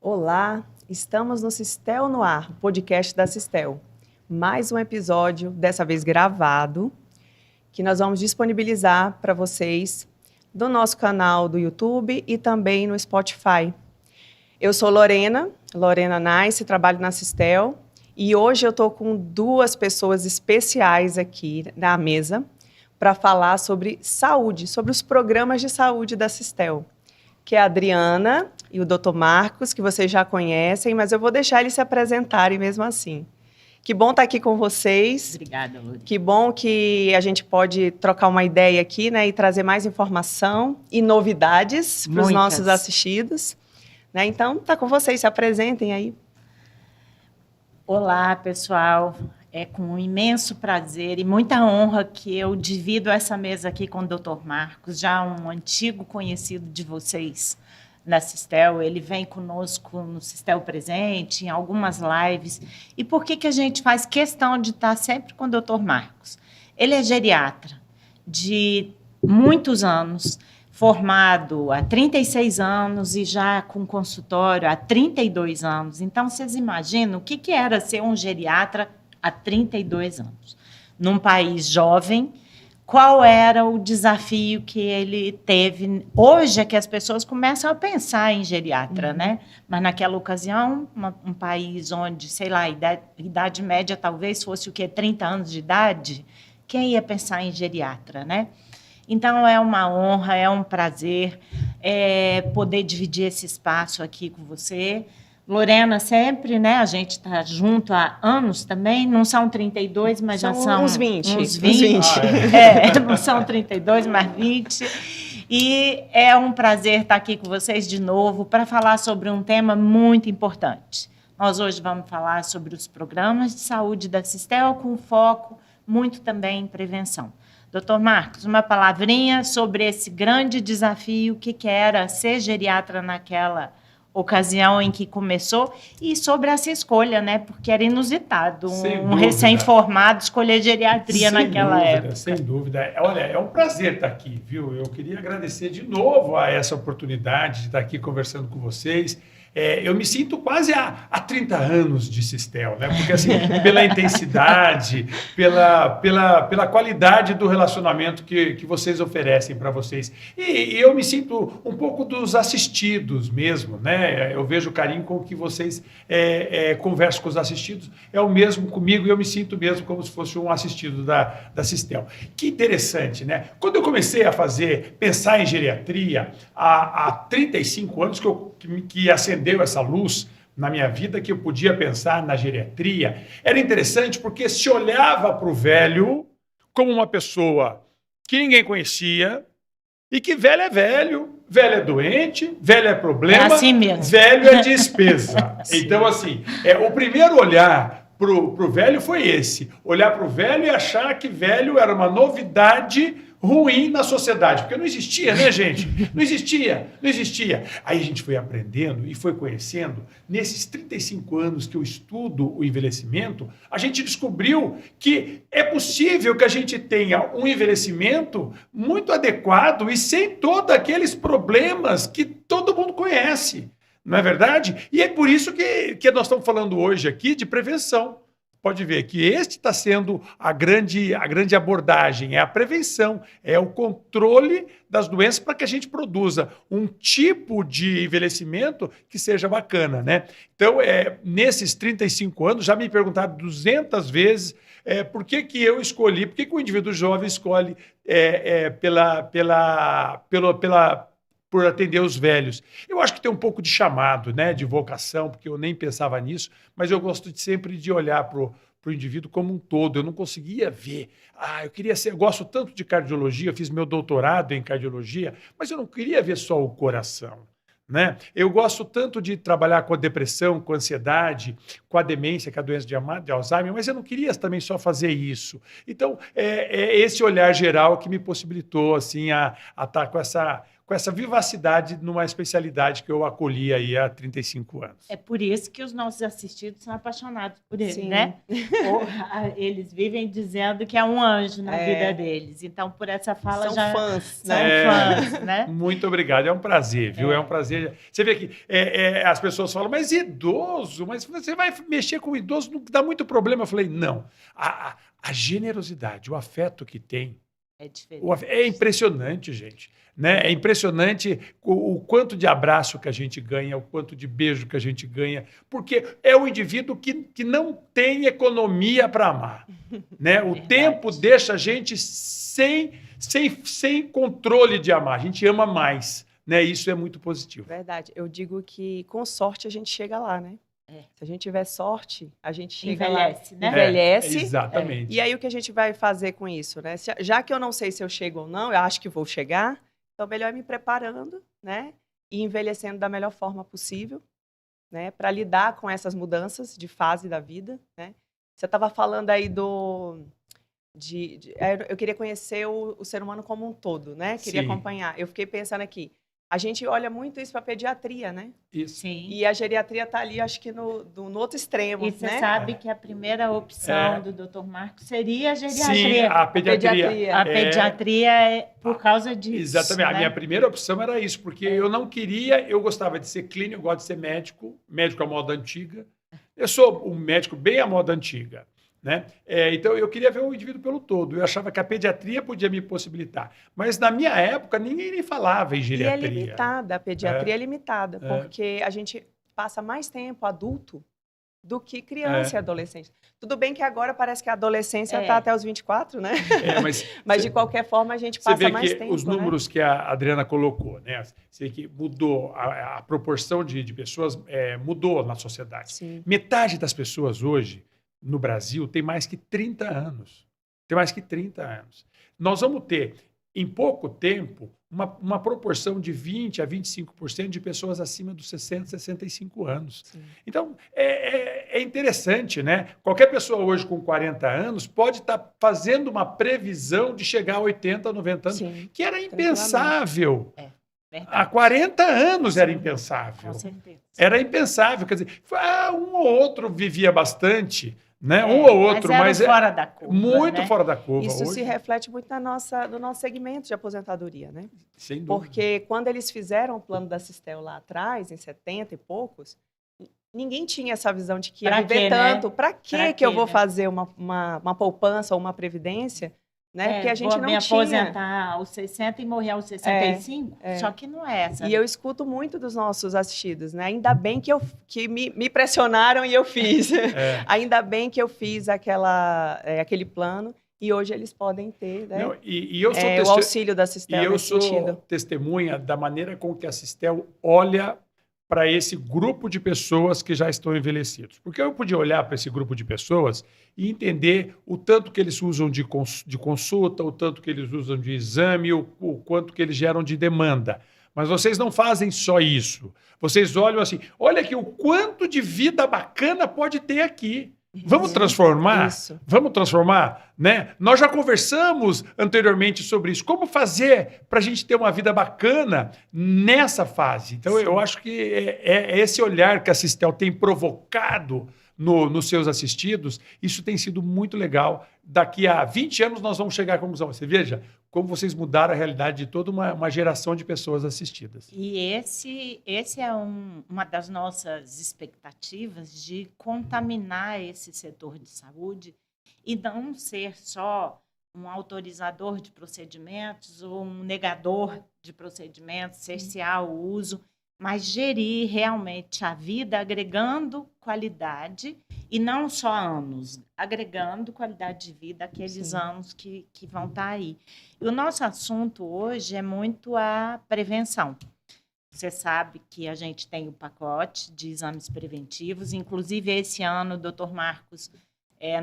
Olá, estamos no Sistel no Ar, podcast da Sistel. Mais um episódio, dessa vez gravado, que nós vamos disponibilizar para vocês do nosso canal do YouTube e também no Spotify. Eu sou Lorena Nice, trabalho na Sistel e hoje eu estou com duas pessoas especiais aqui na mesa para falar sobre saúde, sobre os programas de saúde da Sistel, que é a Adriana e o Dr. Marcos, que vocês já conhecem, mas eu vou deixar eles se apresentarem mesmo assim. Que bom estar aqui com vocês. Obrigada, Lúcia. Que bom que a gente pode trocar uma ideia aqui, né, e trazer mais informação e novidades para os nossos assistidos. Né? Então, está com vocês, se apresentem aí. Olá, pessoal. É com um imenso prazer e muita honra que eu divido essa mesa aqui com o Dr. Marcos, já um antigo conhecido de vocês na Sistel. Ele vem conosco no Sistel Presente, em algumas lives. E por que a gente faz questão de estar sempre com o Dr. Marcos? Ele é geriatra de muitos anos, formado há 36 anos e já com consultório há 32 anos. Então, vocês imaginam o que era ser um geriatra há 32 anos. Num país jovem, qual era o desafio que ele teve? Hoje é que as pessoas começam a pensar em geriatra, né? Mas naquela ocasião, um país onde, sei lá, a idade média talvez fosse o quê? 30 anos de idade? Quem ia pensar em geriatra, né? Então, é uma honra, é um prazer poder dividir esse espaço aqui com você. Lorena, sempre, né? A gente está junto há anos também. Não são 32, mas já são uns 20. Uns 20. Não são 32, mas 20. E é um prazer estar aqui com vocês de novo para falar sobre um tema muito importante. Nós hoje vamos falar sobre os programas de saúde da Sistel, com foco muito também em prevenção. Doutor Marcos, uma palavrinha sobre esse grande desafio que era ser geriatra naquela ocasião em que começou e sobre essa escolha, né? Porque era inusitado um recém-formado escolher geriatria naquela época. Sem dúvida. Olha, é um prazer estar aqui, viu? Eu queria agradecer de novo a essa oportunidade de estar aqui conversando com vocês. Eu me sinto quase há 30 anos de Sistel, né? Porque assim, pela intensidade, pela qualidade do relacionamento que vocês oferecem para vocês. E eu me sinto um pouco dos assistidos mesmo, né? Eu vejo o carinho com que vocês conversam com os assistidos, é o mesmo comigo e eu me sinto mesmo como se fosse um assistido da Sistel. Que interessante, né? Quando eu comecei a pensar em geriatria, há 35 anos que acendeu essa luz na minha vida, que eu podia pensar na geriatria, era interessante porque se olhava para o velho como uma pessoa que ninguém conhecia e que velho é doente, velho é problema, assim mesmo. Velho é despesa. Então, assim, o primeiro olhar para o velho foi esse, olhar para o velho e achar que velho era uma novidade ruim na sociedade, porque não existia, né, gente? Não existia. Aí a gente foi aprendendo e foi conhecendo. Nesses 35 anos que eu estudo o envelhecimento, a gente descobriu que é possível que a gente tenha um envelhecimento muito adequado e sem todos aqueles problemas que todo mundo conhece, não é verdade? E é por isso que nós estamos falando hoje aqui de prevenção. Pode ver que este está sendo a grande abordagem, é a prevenção, é o controle das doenças para que a gente produza um tipo de envelhecimento que seja bacana, né? Então, nesses 35 anos, já me perguntaram 200 vezes por que eu escolhi, por que o indivíduo jovem escolhe por atender os velhos. Eu acho que tem um pouco de chamado, né, de vocação, porque eu nem pensava nisso, mas eu gosto sempre de olhar para o indivíduo como um todo. Eu não conseguia ver. Eu gosto tanto de cardiologia, fiz meu doutorado em cardiologia, mas eu não queria ver só o coração, né? Eu gosto tanto de trabalhar com a depressão, com a ansiedade, com a demência, com a doença de Alzheimer, mas eu não queria também só fazer isso. Então, é esse olhar geral que me possibilitou assim, a estar essa vivacidade numa especialidade que eu acolhi aí há 35 anos. É por isso que os nossos assistidos são apaixonados por ele, Sim. né? Eles vivem dizendo que é um anjo na vida deles. Então, por essa fala São já fãs, são né? fãs, né? Muito obrigado, é um prazer, viu? É um prazer. Você vê que as pessoas falam, mas idoso, mas você vai mexer com idoso, não dá muito problema. Eu falei, não. A generosidade, o afeto que tem, É diferente. é impressionante, gente. Né? É impressionante o quanto de abraço que a gente ganha, o quanto de beijo que a gente ganha, porque é um indivíduo que não tem economia para amar. Né? O tempo deixa a gente sem controle de amar. A gente ama mais. Né? Isso é muito positivo. Verdade. Eu digo que com sorte a gente chega lá, né? Se a gente tiver sorte, a gente chega Envelhece, lá. né? Envelhece. Exatamente. E aí o que a gente vai fazer com isso, né? Já que eu não sei se eu chego ou não, eu acho que vou chegar, então melhor é me preparando, né? E envelhecendo da melhor forma possível, né? Para lidar com essas mudanças de fase da vida, né? Você estava falando aí eu queria conhecer o ser humano como um todo, né? Queria Sim. acompanhar. Eu fiquei pensando aqui, a gente olha muito isso para a pediatria, né? Isso. Sim. E a geriatria está ali, acho que no outro extremo, E você né? sabe que a primeira opção do Dr. Marcos seria a geriatria. Sim, a pediatria. A pediatria é por causa disso. Exatamente. Né? A minha primeira opção era isso, porque eu não queria, eu gostava de ser clínico, eu gosto de ser médico à moda antiga. Eu sou um médico bem à moda antiga. Né? Então, eu queria ver o indivíduo pelo todo. Eu achava que a pediatria podia me possibilitar. Mas, na minha época, ninguém nem falava em geriatria. E é limitada, a pediatria é limitada, porque a gente passa mais tempo adulto do que criança e adolescente. Tudo bem que agora parece que a adolescência está até os 24, né? Mas de qualquer forma, a gente passa mais tempo. Você vê que os números que a Adriana colocou, né? Você vê que mudou, a proporção de pessoas mudou na sociedade. Sim. Metade das pessoas hoje no Brasil tem mais que 30 anos. Tem mais que 30 anos. Nós vamos ter, em pouco tempo, uma proporção de 20% a 25% de pessoas acima dos 60, 65 anos. Sim. Então, é interessante, né? Qualquer pessoa hoje com 40 anos pode estar fazendo uma previsão de chegar a 80, 90 anos, sim, que era impensável. Há 40 anos era impensável. Com certeza. Era impensável. Quer dizer, um ou outro vivia bastante, né? Um ou outro, mas fora da curva, muito, né? fora da curva. Isso hoje se reflete muito no nosso segmento de aposentadoria, né? Sem dúvida. Porque quando eles fizeram o plano da Sistel lá atrás, em 70 e poucos, ninguém tinha essa visão de que ia viver tanto. Né? Para que eu vou fazer uma poupança ou uma previdência? Né? Porque a gente não tinha. Vou me aposentar aos 60 e morrer aos 65, só que não é essa. E eu escuto muito dos nossos assistidos, né? Ainda bem que me pressionaram e eu fiz. Ainda bem que eu fiz aquele plano e hoje eles podem ter, né? Não, e eu sou o auxílio da Sistel. E eu sou testemunha da maneira com que a Sistel olha para esse grupo de pessoas que já estão envelhecidos. Porque eu podia olhar para esse grupo de pessoas e entender o tanto que eles usam de consulta, o tanto que eles usam de exame, o quanto que eles geram de demanda. Mas vocês não fazem só isso. Vocês olham assim, olha aqui o quanto de vida bacana pode ter aqui. Vamos transformar? Isso. Vamos transformar? Né? Nós já conversamos anteriormente sobre isso. Como fazer para a gente ter uma vida bacana nessa fase? Então, eu acho que é esse olhar que a Sistel tem provocado nos seus assistidos. Isso tem sido muito legal. Daqui a 20 anos nós vamos chegar à conclusão. Você veja como vocês mudaram a realidade de toda uma geração de pessoas assistidas. E esse é uma das nossas expectativas de contaminar esse setor de saúde e não ser só um autorizador de procedimentos ou um negador de procedimentos, cercear o uso, mas gerir realmente a vida agregando qualidade e não só anos, agregando qualidade de vida àqueles anos que vão estar aí. E o nosso assunto hoje é muito a prevenção. Você sabe que a gente tem o pacote de exames preventivos, inclusive esse ano o Dr. Marcos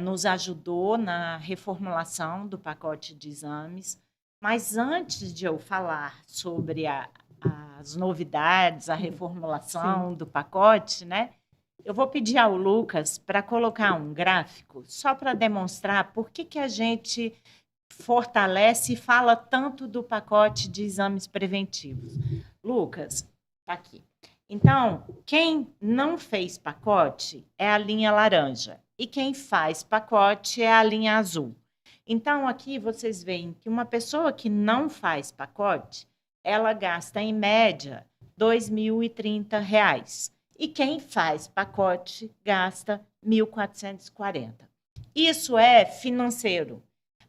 nos ajudou na reformulação do pacote de exames, mas antes de eu falar sobre as novidades, a reformulação do pacote, né? Eu vou pedir ao Lucas para colocar um gráfico só para demonstrar por que a gente fortalece e fala tanto do pacote de exames preventivos. Lucas, tá aqui. Então, quem não fez pacote é a linha laranja e quem faz pacote é a linha azul. Então, aqui vocês veem que uma pessoa que não faz pacote, ela gasta, em média, R$ 2.030. E quem faz pacote gasta R$ 1.440. Isso é financeiro.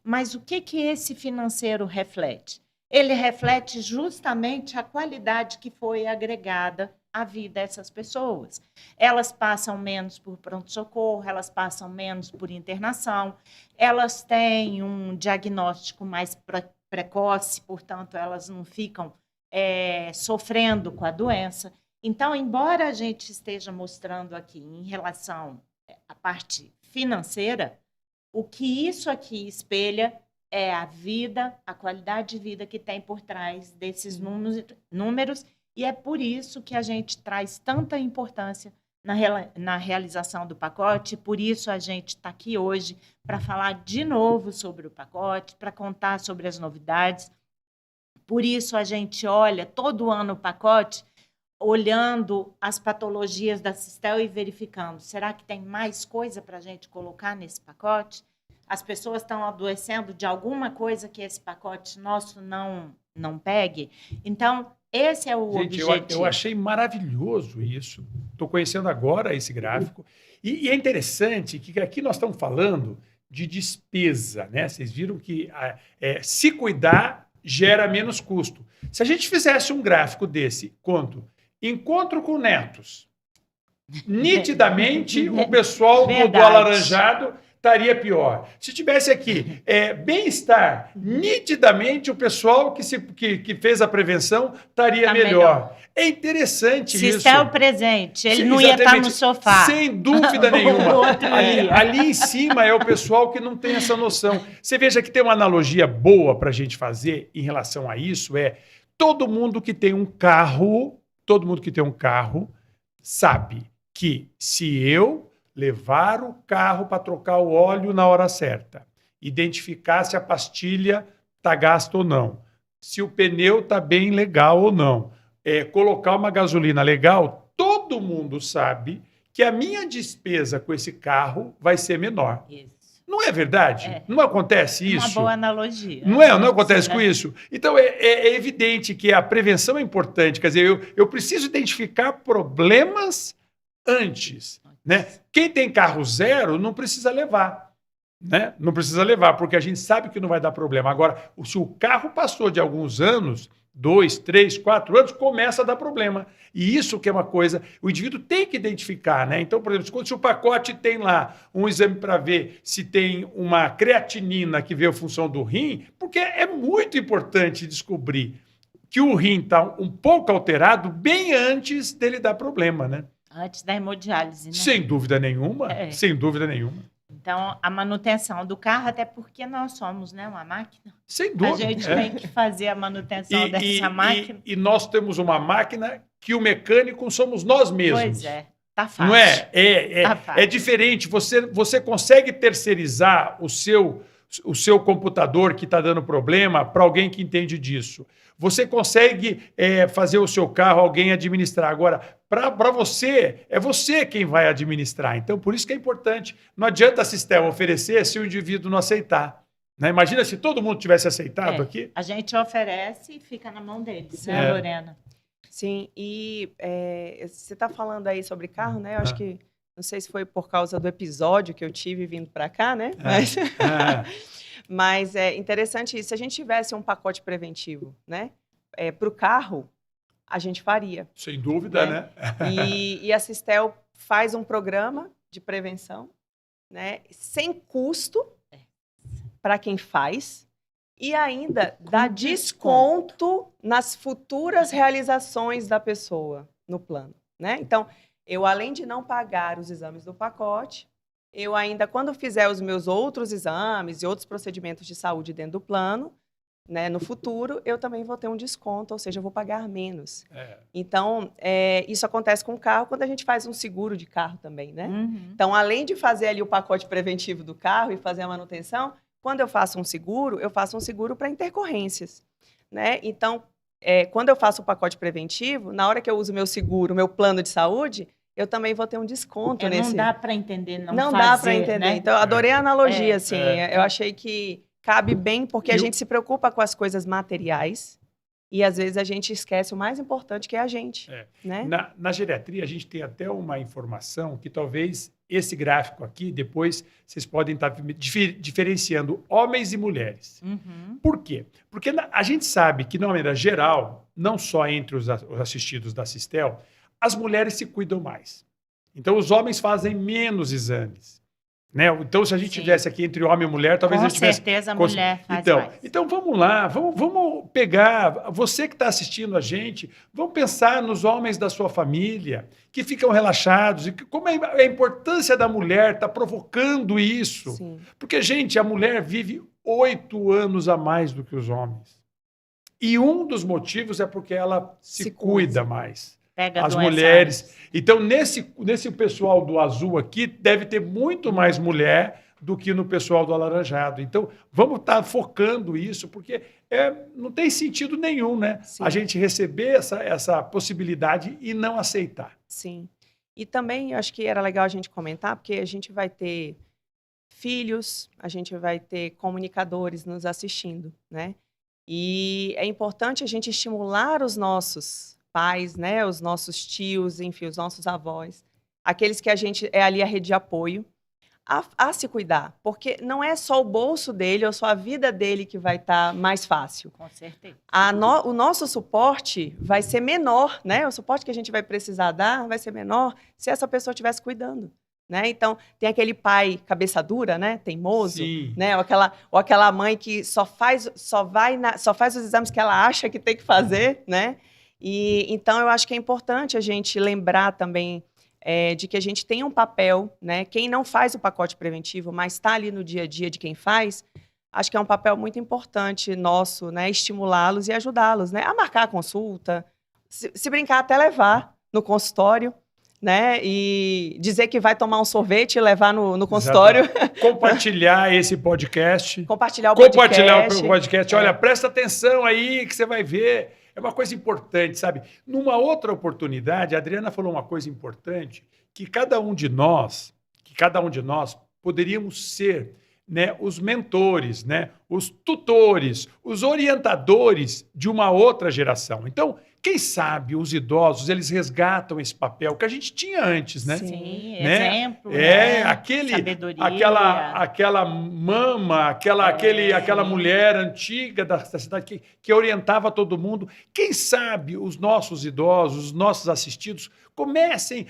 Mas o que esse financeiro reflete? Ele reflete justamente a qualidade que foi agregada à vida dessas pessoas. Elas passam menos por pronto-socorro, elas passam menos por internação, elas têm um diagnóstico mais precoce, portanto, elas não ficam sofrendo com a doença. Então, embora a gente esteja mostrando aqui em relação à parte financeira, o que isso aqui espelha é a vida, a qualidade de vida que tem por trás desses números, e é por isso que a gente traz tanta importância na realização do pacote, por isso a gente está aqui hoje para falar de novo sobre o pacote, para contar sobre as novidades. Por isso a gente olha todo ano o pacote, olhando as patologias da Sistel e verificando, será que tem mais coisa para a gente colocar nesse pacote? As pessoas estão adoecendo de alguma coisa que esse pacote nosso não pegue? Então, esse é o objetivo. Eu achei maravilhoso isso. Estou conhecendo agora esse gráfico. E é interessante que aqui nós estamos falando de despesa, né? Vocês viram que se cuidar gera menos custo. Se a gente fizesse um gráfico desse, quanto? Encontro com netos. Nitidamente, o pessoal do alaranjado estaria pior. Se tivesse aqui bem-estar, nitidamente o pessoal que fez a prevenção estaria melhor. É interessante isso. Sistel presente, ele não ia estar no sofá. Sem dúvida nenhuma. Ali em cima é o pessoal que não tem essa noção. Você veja que tem uma analogia boa para a gente fazer em relação a isso, todo mundo que tem um carro sabe que se eu levar o carro para trocar o óleo na hora certa, identificar se a pastilha está gasta ou não, se o pneu está bem legal ou não, colocar uma gasolina legal, todo mundo sabe que a minha despesa com esse carro vai ser menor. Isso. Não é verdade? Não acontece isso? Uma boa analogia. Não acontece com isso? Então, é evidente que a prevenção é importante. Quer dizer, eu preciso identificar problemas antes. Né? Quem tem carro zero não precisa levar. Né? Não precisa levar, porque a gente sabe que não vai dar problema. Agora, se o carro passou de alguns anos, 2, 3, 4 anos, começa a dar problema. E isso que é uma coisa, o indivíduo tem que identificar, né? Então, por exemplo, se o pacote tem lá um exame para ver se tem uma creatinina que vê a função do rim, porque é muito importante descobrir que o rim está um pouco alterado bem antes dele dar problema, né? Antes da hemodiálise, né? Sem dúvida nenhuma, sem dúvida nenhuma. Então, a manutenção do carro, até porque nós somos, né, uma máquina. Sem dúvida. A gente tem que fazer a manutenção dessa máquina. E nós temos uma máquina que o mecânico somos nós mesmos. Pois é, tá fácil. Não é? Tá fácil. É diferente. Você consegue terceirizar o seu computador que está dando problema para alguém que entende disso. Você consegue fazer o seu carro, alguém administrar. Agora, para você, é você quem vai administrar. Então, por isso que é importante. Não adianta a Sistel oferecer se o indivíduo não aceitar. Né? Imagina se todo mundo tivesse aceitado aqui. A gente oferece e fica na mão deles, né, Lorena? Sim, e você está falando aí sobre carro, né? Eu acho que, não sei se foi por causa do episódio que eu tive vindo para cá, né? Mas é interessante isso. Se a gente tivesse um pacote preventivo, né, para o carro, a gente faria. Sem dúvida, né? E a Sistel faz um programa de prevenção, né, sem custo para quem faz e ainda dá desconto nas futuras realizações da pessoa no plano, né? Então, eu, além de não pagar os exames do pacote, eu ainda, quando fizer os meus outros exames e outros procedimentos de saúde dentro do plano, né, no futuro, eu também vou ter um desconto, ou seja, eu vou pagar menos. Então, isso acontece com o carro quando a gente faz um seguro de carro também, né? Então, além de fazer ali o pacote preventivo do carro e fazer a manutenção, Quando eu faço um seguro para intercorrências, né? Então, quando eu faço o pacote preventivo, na hora que eu uso meu seguro, meu plano de saúde, eu também vou ter um desconto nesse. Não dá para entender, não dá para entender. Né? Então, eu adorei a analogia, assim. Eu achei que cabe bem, porque a gente se preocupa com as coisas materiais e, às vezes, a gente esquece o mais importante, que é a gente. Né? Na geriatria, a gente tem até uma informação que talvez esse gráfico aqui, depois, vocês podem estar diferenciando homens e mulheres. Uhum. Por quê? Porque a gente sabe que, de uma maneira geral, não só entre os assistidos da Sistel, as mulheres se cuidam mais. Então, os homens fazem menos exames. Né? Então, se a gente tivesse aqui entre homem e mulher, talvez a gente tivesse... Com certeza a mulher faz mais. Então, vamos lá, vamos pegar... Você que está assistindo a gente, vamos pensar nos homens da sua família, que ficam relaxados, e como é a importância da mulher estar provocando isso. Sim. Porque, gente, a mulher vive 8 anos a mais do que os homens. E um dos motivos é porque ela se cuida mais. Pega as mulheres. Então, nesse pessoal do azul aqui, deve ter muito mais mulher do que no pessoal do alaranjado. Então, vamos estar focando isso, porque não tem sentido nenhum, né? Sim. A gente receber essa possibilidade e não aceitar. Sim. E também, eu acho que era legal a gente comentar, porque a gente vai ter filhos, a gente vai ter comunicadores nos assistindo, né? E é importante a gente estimular os nossos pais, né, os nossos tios, enfim, os nossos avós, aqueles que a gente é ali a rede de apoio, a se cuidar, porque não é só o bolso dele ou só a vida dele que vai estar mais fácil. Com certeza. O nosso suporte vai ser menor, né? O suporte que a gente vai precisar dar vai ser menor se essa pessoa estivesse cuidando. Né? Então, tem aquele pai cabeça dura, né? Teimoso, Sim. né? Ou aquela mãe que só faz os exames que ela acha que tem que fazer, né? E então eu acho que é importante a gente lembrar também de que a gente tem um papel, né? Quem não faz o pacote preventivo, mas está ali no dia a dia de quem faz, acho que é um papel muito importante nosso, né? Estimulá-los e ajudá-los, né? A marcar a consulta, se brincar até levar no consultório, né? E dizer que vai tomar um sorvete e levar no consultório. Compartilhar esse podcast. Compartilhar o podcast. Olha, presta atenção aí que você vai ver. É uma coisa importante, sabe? Numa outra oportunidade, a Adriana falou uma coisa importante, que cada um de nós poderíamos ser, né, os mentores, né, os tutores, os orientadores de uma outra geração. Então, quem sabe os idosos, eles resgatam esse papel que a gente tinha antes, né? Sim, né? exemplo, né? Sabedoria. Aquela mama, aquela mulher antiga da cidade que orientava todo mundo. Quem sabe os nossos idosos, os nossos assistidos, comecem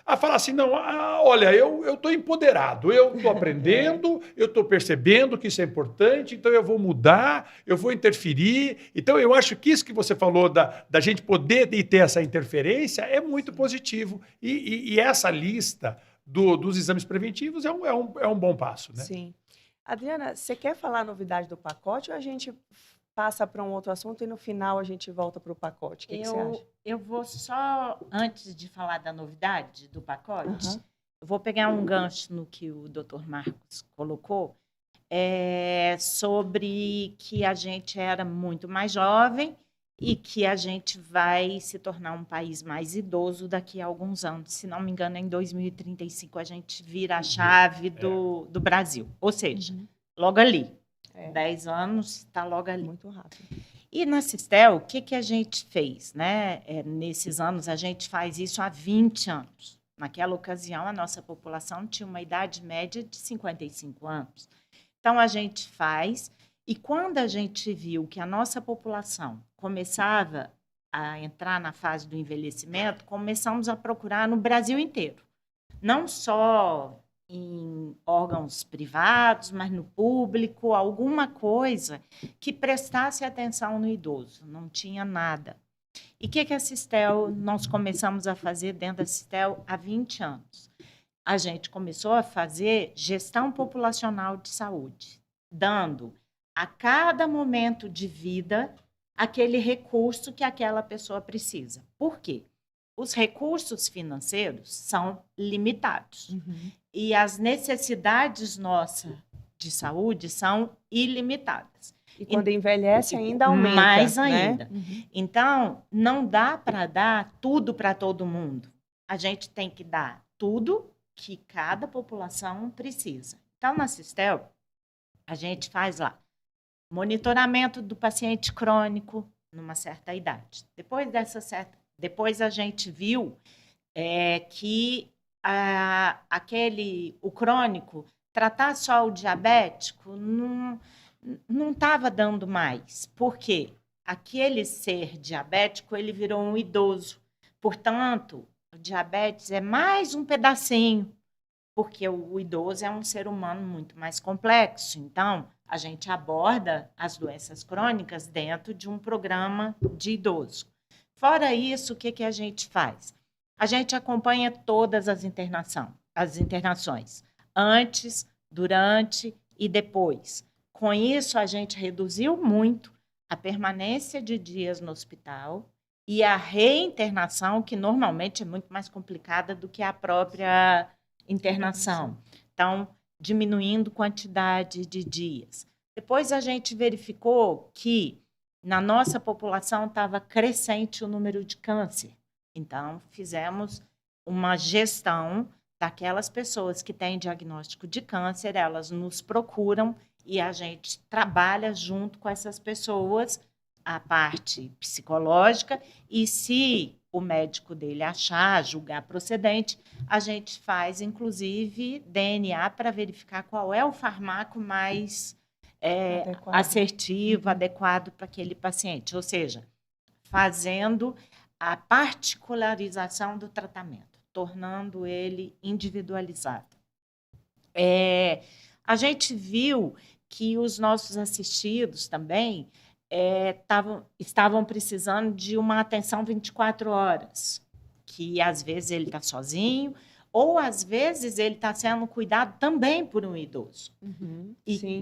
a falar assim, não, olha, eu estou empoderado, eu estou aprendendo, eu estou percebendo que isso é importante, então eu vou mudar, eu vou interferir. Então, eu acho que isso que você falou da gente poder ter essa interferência é muito positivo. E essa lista dos exames preventivos é um bom passo, né? Sim. Adriana, você quer falar a novidade do pacote ou a gente passa para um outro assunto e no final a gente volta para o pacote? O que você acha? Eu vou só, antes de falar da novidade do pacote, eu vou pegar um gancho no que o Dr. Marcos colocou, sobre que a gente era muito mais jovem e que a gente vai se tornar um país mais idoso daqui a alguns anos. Se não me engano, em 2035 a gente vira a chave do Brasil. Ou seja, logo ali. 10 anos, está logo ali. Muito rápido. E na Sistel, o que a gente fez? Né? Nesses anos, a gente faz isso há 20 anos. Naquela ocasião, a nossa população tinha uma idade média de 55 anos. Então, a gente faz, e quando a gente viu que a nossa população começava a entrar na fase do envelhecimento, começamos a procurar no Brasil inteiro. Não só em órgãos privados, mas no público, alguma coisa que prestasse atenção no idoso. Não tinha nada. E o que a Sistel, nós começamos a fazer dentro da Sistel há 20 anos? A gente começou a fazer gestão populacional de saúde, dando a cada momento de vida aquele recurso que aquela pessoa precisa. Por quê? Os recursos financeiros são limitados. E as necessidades nossas de saúde são ilimitadas. E quando envelhece ainda aumenta. Mais né? ainda. Então, não dá para dar tudo para todo mundo. A gente tem que dar tudo que cada população precisa. Então, na Sistel, a gente faz lá monitoramento do paciente crônico numa certa idade. Depois a gente viu que o crônico, tratar só o diabético não estava dando mais. Por quê? Aquele ser diabético, ele virou um idoso. Portanto, o diabetes é mais um pedacinho, porque o idoso é um ser humano muito mais complexo. Então, a gente aborda as doenças crônicas dentro de um programa de idoso. Fora isso, o que a gente faz? A gente acompanha todas as internações, antes, durante e depois. Com isso, a gente reduziu muito a permanência de dias no hospital e a reinternação, que normalmente é muito mais complicada do que a própria internação. Então, diminuindo quantidade de dias. Depois, a gente verificou que na nossa população estava crescente o número de câncer. Então, fizemos uma gestão daquelas pessoas que têm diagnóstico de câncer, elas nos procuram e a gente trabalha junto com essas pessoas a parte psicológica e, se o médico dele achar, julgar procedente, a gente faz, inclusive, DNA para verificar qual é o fármaco mais assertivo, adequado para aquele paciente. Ou seja, fazendo a particularização do tratamento, tornando ele individualizado. A gente viu que os nossos assistidos também estavam precisando de uma atenção 24 horas, que às vezes ele está sozinho, ou às vezes ele está sendo cuidado também por um idoso,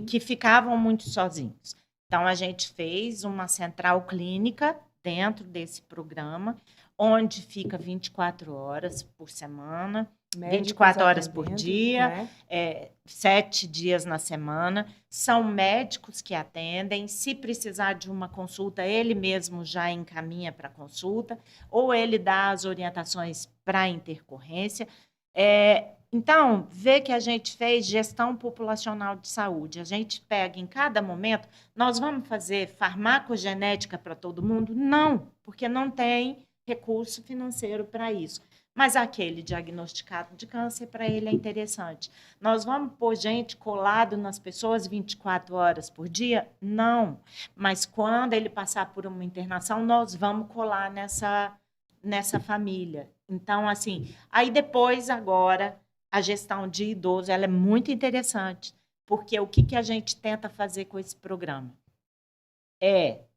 que ficavam muito sozinhos. Então, a gente fez uma central clínica dentro desse programa, onde fica 24 horas por semana, médicos 24 horas por dia, né? 7 dias na semana. São médicos que atendem. Se precisar de uma consulta, ele mesmo já encaminha para consulta, ou ele dá as orientações para intercorrência. Então, vê que a gente fez gestão populacional de saúde. A gente pega em cada momento, nós vamos fazer farmacogenética para todo mundo? Não, porque não tem recurso financeiro para isso. Mas aquele diagnosticado de câncer, para ele é interessante. Nós vamos pôr gente colado nas pessoas 24 horas por dia? Não. Mas quando ele passar por uma internação, nós vamos colar nessa família. Então, assim, aí depois, agora, a gestão de idoso, ela é muito interessante, porque o que a gente tenta fazer com esse programa?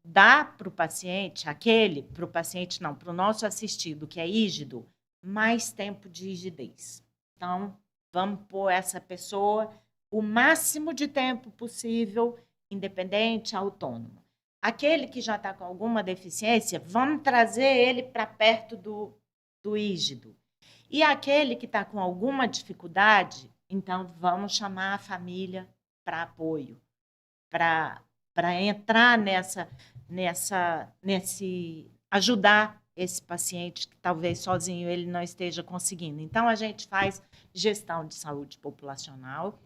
Dar para o paciente, para o nosso assistido, que é ígido, mais tempo de rigidez. Então, vamos pôr essa pessoa o máximo de tempo possível, independente, autônomo. Aquele que já está com alguma deficiência, vamos trazer ele para perto do ígido. E aquele que está com alguma dificuldade, então vamos chamar a família para apoio, para entrar ajudar esse paciente que talvez sozinho ele não esteja conseguindo. Então, a gente faz gestão de saúde populacional,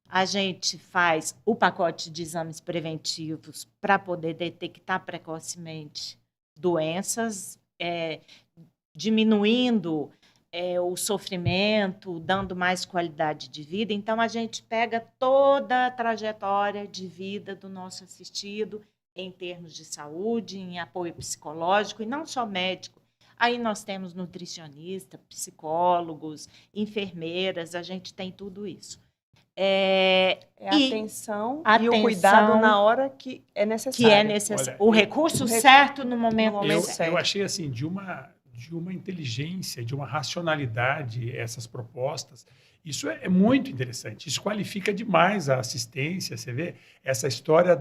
a gente faz o pacote de exames preventivos para poder detectar precocemente doenças, diminuindo o sofrimento, dando mais qualidade de vida. Então, a gente pega toda a trajetória de vida do nosso assistido em termos de saúde, em apoio psicológico, e não só médico. Aí nós temos nutricionista, psicólogos, enfermeiras, a gente tem tudo isso. Atenção e o cuidado na hora que é necessário. Olha, o recurso certo no momento certo. Eu achei assim, de uma inteligência, de uma racionalidade essas propostas. Isso é muito interessante. Isso qualifica demais a assistência. Você vê essa história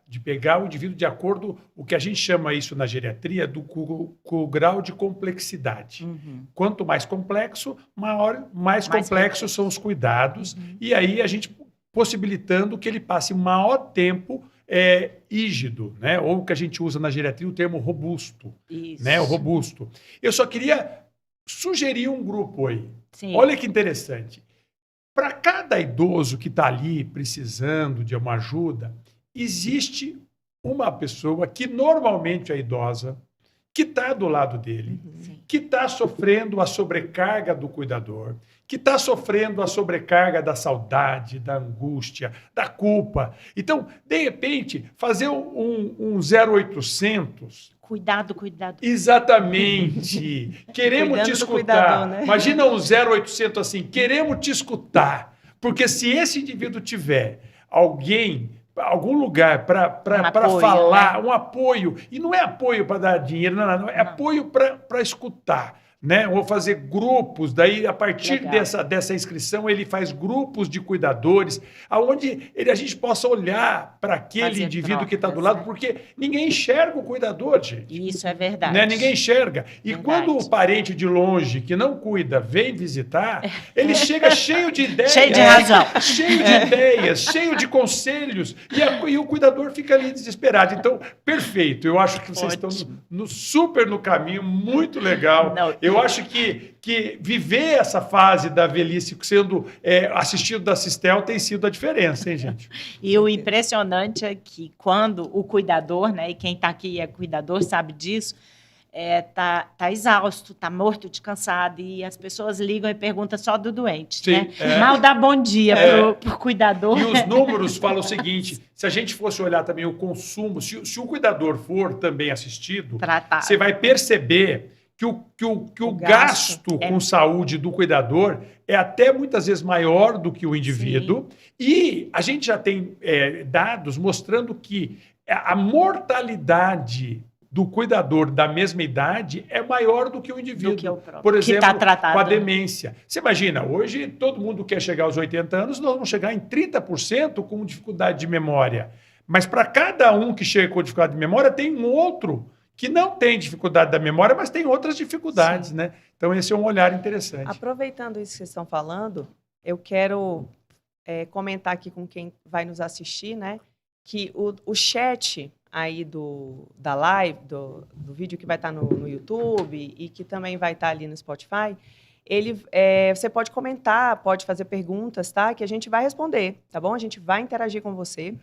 de pegar o indivíduo de acordo, o que a gente chama isso na geriatria, com o grau de complexidade. Quanto mais complexo, mais complexos são os cuidados. E aí a gente possibilitando que ele passe maior tempo rígido, né? Ou o que a gente usa na geriatria o termo robusto. Isso. Né? O robusto. Eu só queria sugerir um grupo aí. Sim. Olha que interessante. Para cada idoso que está ali precisando de uma ajuda, existe uma pessoa que normalmente é idosa, que está do lado dele, que está sofrendo a sobrecarga do cuidador, que está sofrendo a sobrecarga da saudade, da angústia, da culpa. Então, de repente, fazer um 0800... Cuidado. Exatamente. Queremos Cuidando te do escutar. cuidador, né? Imagina um 0800 assim, queremos te escutar. Porque se esse indivíduo tiver algum lugar para apoio, falar, né? um apoio, e não é apoio para dar dinheiro, não, é apoio para escutar. Né? Ou fazer grupos, daí a partir dessa inscrição ele faz grupos de cuidadores, aonde a gente possa olhar para aquele Fazer indivíduo trocas, que está do lado, né? porque ninguém enxerga o cuidador, gente. Isso é verdade. Né? Ninguém enxerga. E Verdade. quando o parente de longe, que não cuida, vem visitar, ele chega cheio de ideias. Cheio de razão. Cheio de ideias, cheio de conselhos. E o cuidador fica ali desesperado. Então, perfeito. Eu acho que vocês estão super no caminho, muito legal. Não. Eu acho que viver essa fase da velhice sendo assistido da Sistel tem sido a diferença, hein, gente? E o impressionante é que quando o cuidador, né, e quem está aqui é cuidador, sabe disso, tá exausto, tá morto de cansado, e as pessoas ligam e perguntam só do doente. Sim, né? Mal dá bom dia pro cuidador. E os números falam o seguinte, se a gente fosse olhar também o consumo, se o cuidador for também assistido, Tratado. você vai perceber que o gasto com saúde do cuidador é até muitas vezes maior do que o indivíduo. Sim. E a gente já tem dados mostrando que a mortalidade do cuidador da mesma idade é maior do que o indivíduo. Do que o próprio. Por exemplo, que tá tratado, com a demência. Você imagina, hoje todo mundo quer chegar aos 80 anos, nós vamos chegar em 30% com dificuldade de memória. Mas para cada um que chega com dificuldade de memória, tem um outro que não tem dificuldade da memória, mas tem outras dificuldades, né? Então, esse é um olhar interessante. Aproveitando isso que vocês estão falando, eu quero comentar aqui com quem vai nos assistir, né? Que o chat aí da live, do vídeo que vai estar no YouTube e que também vai estar ali no Spotify, você pode comentar, pode fazer perguntas, tá? Que a gente vai responder, tá bom? A gente vai interagir com você.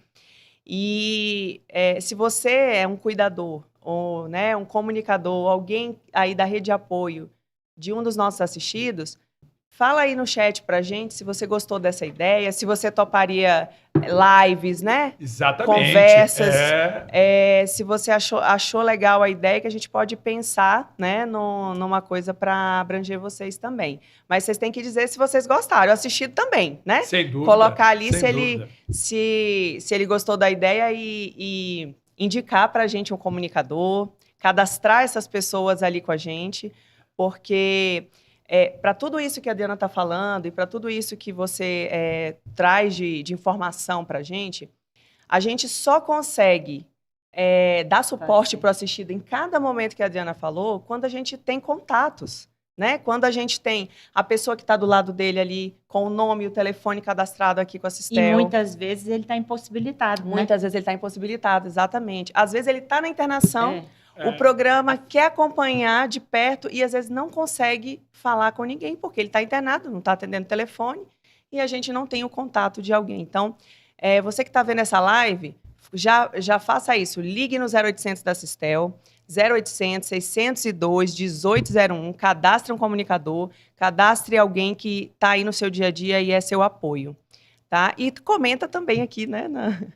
E se você é um cuidador, ou né, um comunicador, alguém aí da rede de apoio de um dos nossos assistidos, fala aí no chat pra gente se você gostou dessa ideia, se você toparia lives, né? Exatamente. Conversas. Se você achou legal a ideia, que a gente pode pensar, né, numa coisa para abranger vocês também. Mas vocês têm que dizer se vocês gostaram. O assistido também, né? Sem dúvida. Colocar ali se ele gostou da ideia e indicar para a gente um comunicador, cadastrar essas pessoas ali com a gente, porque para tudo isso que a Diana está falando e para tudo isso que você traz de informação para a gente só consegue dar suporte para o assistido em cada momento que a Diana falou quando a gente tem contatos. Né? Quando a gente tem a pessoa que está do lado dele ali com o nome e o telefone cadastrado aqui com a Sistel. E muitas vezes ele está impossibilitado. Muitas vezes ele está impossibilitado, exatamente. Às vezes ele está na internação, o programa quer acompanhar de perto e às vezes não consegue falar com ninguém, porque ele está internado, não está atendendo o telefone e a gente não tem o contato de alguém. Então, você que está vendo essa live, já faça isso. Ligue no 0800 da Sistel. 0800 602 1801, cadastre um comunicador, cadastre alguém que está aí no seu dia a dia e é seu apoio. Tá? E comenta também aqui, né?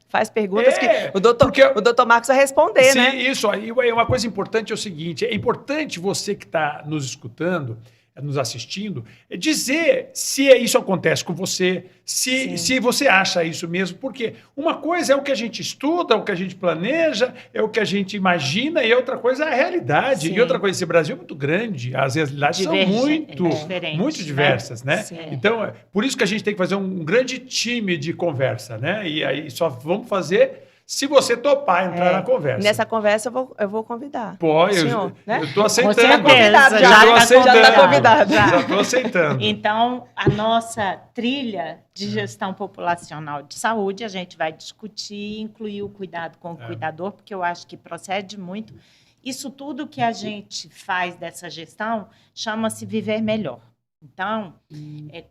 Faz perguntas que o doutor Marcos vai responder, sim, né? Isso. E uma coisa importante é o seguinte, é importante você que está nos escutando, nos assistindo, dizer se isso acontece com você, se você acha isso mesmo, porque uma coisa é o que a gente estuda, é o que a gente planeja, é o que a gente imagina, e outra coisa é a realidade. Sim. E outra coisa, esse Brasil é muito grande, as realidades são muito diversas, né? Então, por isso que a gente tem que fazer um grande time de conversa, né? E aí só vamos fazer se você topar entrar na conversa. Nessa conversa eu vou convidar. Pô, senhor, né? eu estou aceitando. Com certeza, convidado, já estou tá aceitando. já tá convidado. Já estou aceitando. Então, a nossa trilha de gestão populacional de saúde, a gente vai discutir e incluir o cuidado com o cuidador, porque eu acho que procede muito. Isso tudo que a gente faz dessa gestão chama-se Viver Melhor. Então,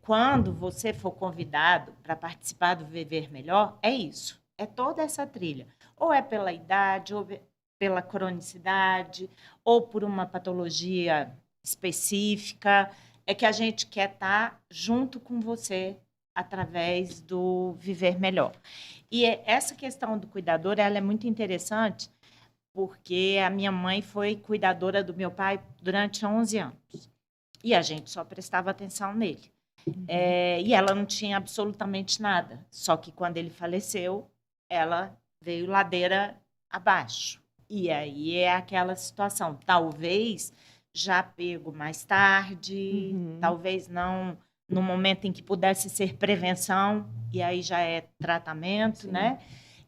quando você for convidado para participar do Viver Melhor, é isso. É toda essa trilha. Ou é pela idade, ou pela cronicidade, ou por uma patologia específica. É que a gente quer estar junto com você através do Viver Melhor. E essa questão do cuidador, ela é muito interessante, porque a minha mãe foi cuidadora do meu pai durante 11 anos. E a gente só prestava atenção nele. E ela não tinha absolutamente nada. Só que quando ele faleceu, ela veio ladeira abaixo. E aí é aquela situação. Talvez já pego mais tarde, talvez não no momento em que pudesse ser prevenção, e aí já é tratamento, sim, né?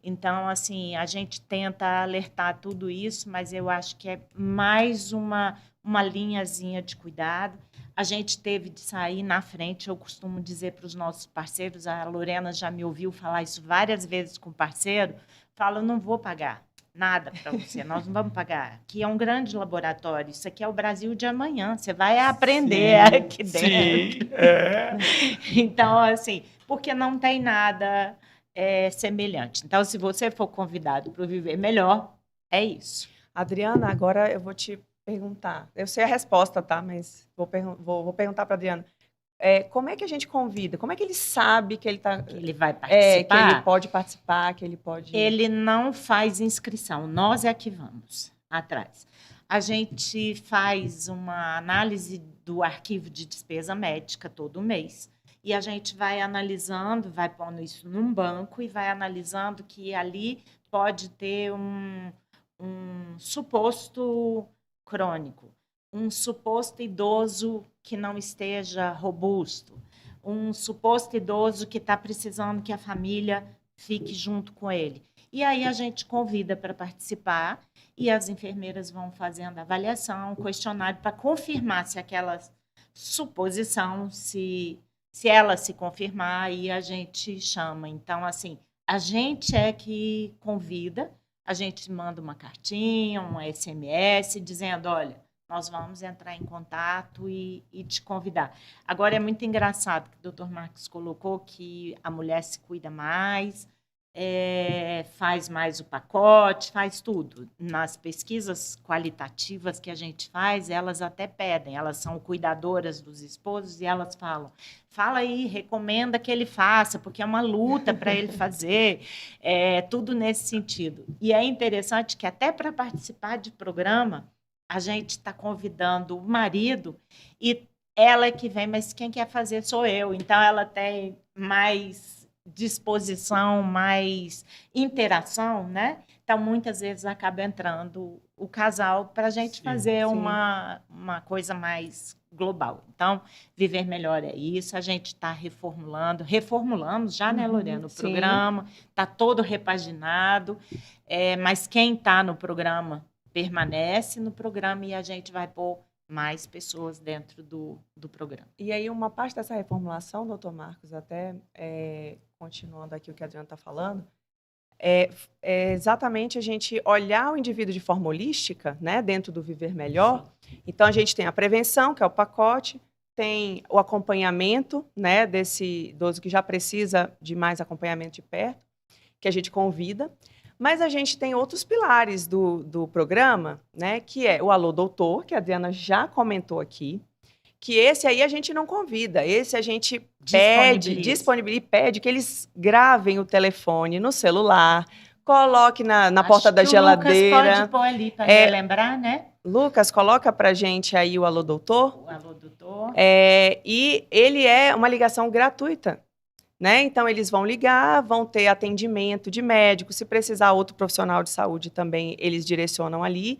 Então, assim, a gente tenta alertar tudo isso, mas eu acho que é mais uma linhazinha de cuidado. A gente teve de sair na frente, eu costumo dizer para os nossos parceiros, a Lorena já me ouviu falar isso várias vezes com o parceiro, fala, eu não vou pagar nada para você, nós não vamos pagar. Aqui é um grande laboratório, isso aqui é o Brasil de amanhã, você vai aprender sim, aqui dentro. Sim, Então, assim, porque não tem nada semelhante. Então, se você for convidado para o Viver Melhor, é isso. Adriana, agora eu vou te perguntar. Eu sei a resposta, tá? Mas vou perguntar para a Adriana. Como é que a gente convida? Como é que ele sabe que ele tá, que ele vai participar? Que ele pode participar, que ele pode... Ele não faz inscrição, nós é que vamos atrás. A gente faz uma análise do arquivo de despesa médica todo mês e a gente vai analisando, vai pondo isso num banco e vai analisando que ali pode ter um suposto crônico, um suposto idoso que não esteja robusto, um suposto idoso que está precisando que a família fique junto com ele. E aí a gente convida para participar e as enfermeiras vão fazendo a avaliação, questionário para confirmar se aquela suposição, se ela se confirmar, aí a gente chama. Então, assim, a gente é que convida, a gente manda uma cartinha, um SMS, dizendo, olha, nós vamos entrar em contato e te convidar. Agora, é muito engraçado que o Dr. Marcos colocou que a mulher se cuida mais, faz mais o pacote, faz tudo. Nas pesquisas qualitativas que a gente faz, elas até pedem, elas são cuidadoras dos esposos e elas falam, fala aí, recomenda que ele faça, porque é uma luta para ele fazer, tudo nesse sentido. E é interessante que até para participar de programa, a gente está convidando o marido e ela é que vem, mas quem quer fazer sou eu. Então, ela tem mais disposição, mais interação, né? Então, muitas vezes acaba entrando o casal para a gente fazer uma coisa mais global. Então, Viver Melhor é isso, a gente está reformulamos já, né, Lorena, o programa, está todo repaginado, mas quem está no programa permanece no programa e a gente vai pôr mais pessoas dentro do programa. E aí, uma parte dessa reformulação, doutor Marcos, até continuando aqui o que a Adriana está falando, é exatamente a gente olhar o indivíduo de forma holística, né, dentro do Viver Melhor. Sim. Então, a gente tem a prevenção, que é o pacote, tem o acompanhamento, né, desse idoso que já precisa de mais acompanhamento de perto, que a gente convida. Mas a gente tem outros pilares do programa, né, que é o Alô Doutor, que a Adriana já comentou aqui, que esse aí a gente não convida, esse a gente disponibiliza e pede que eles gravem o telefone no celular, coloque na porta da geladeira. Lucas pode pôr ali para relembrar, né? Lucas, coloca para a gente aí o Alô Doutor. O Alô Doutor. E ele é uma ligação gratuita. Né? Então, eles vão ligar, vão ter atendimento de médico, se precisar outro profissional de saúde também, eles direcionam ali.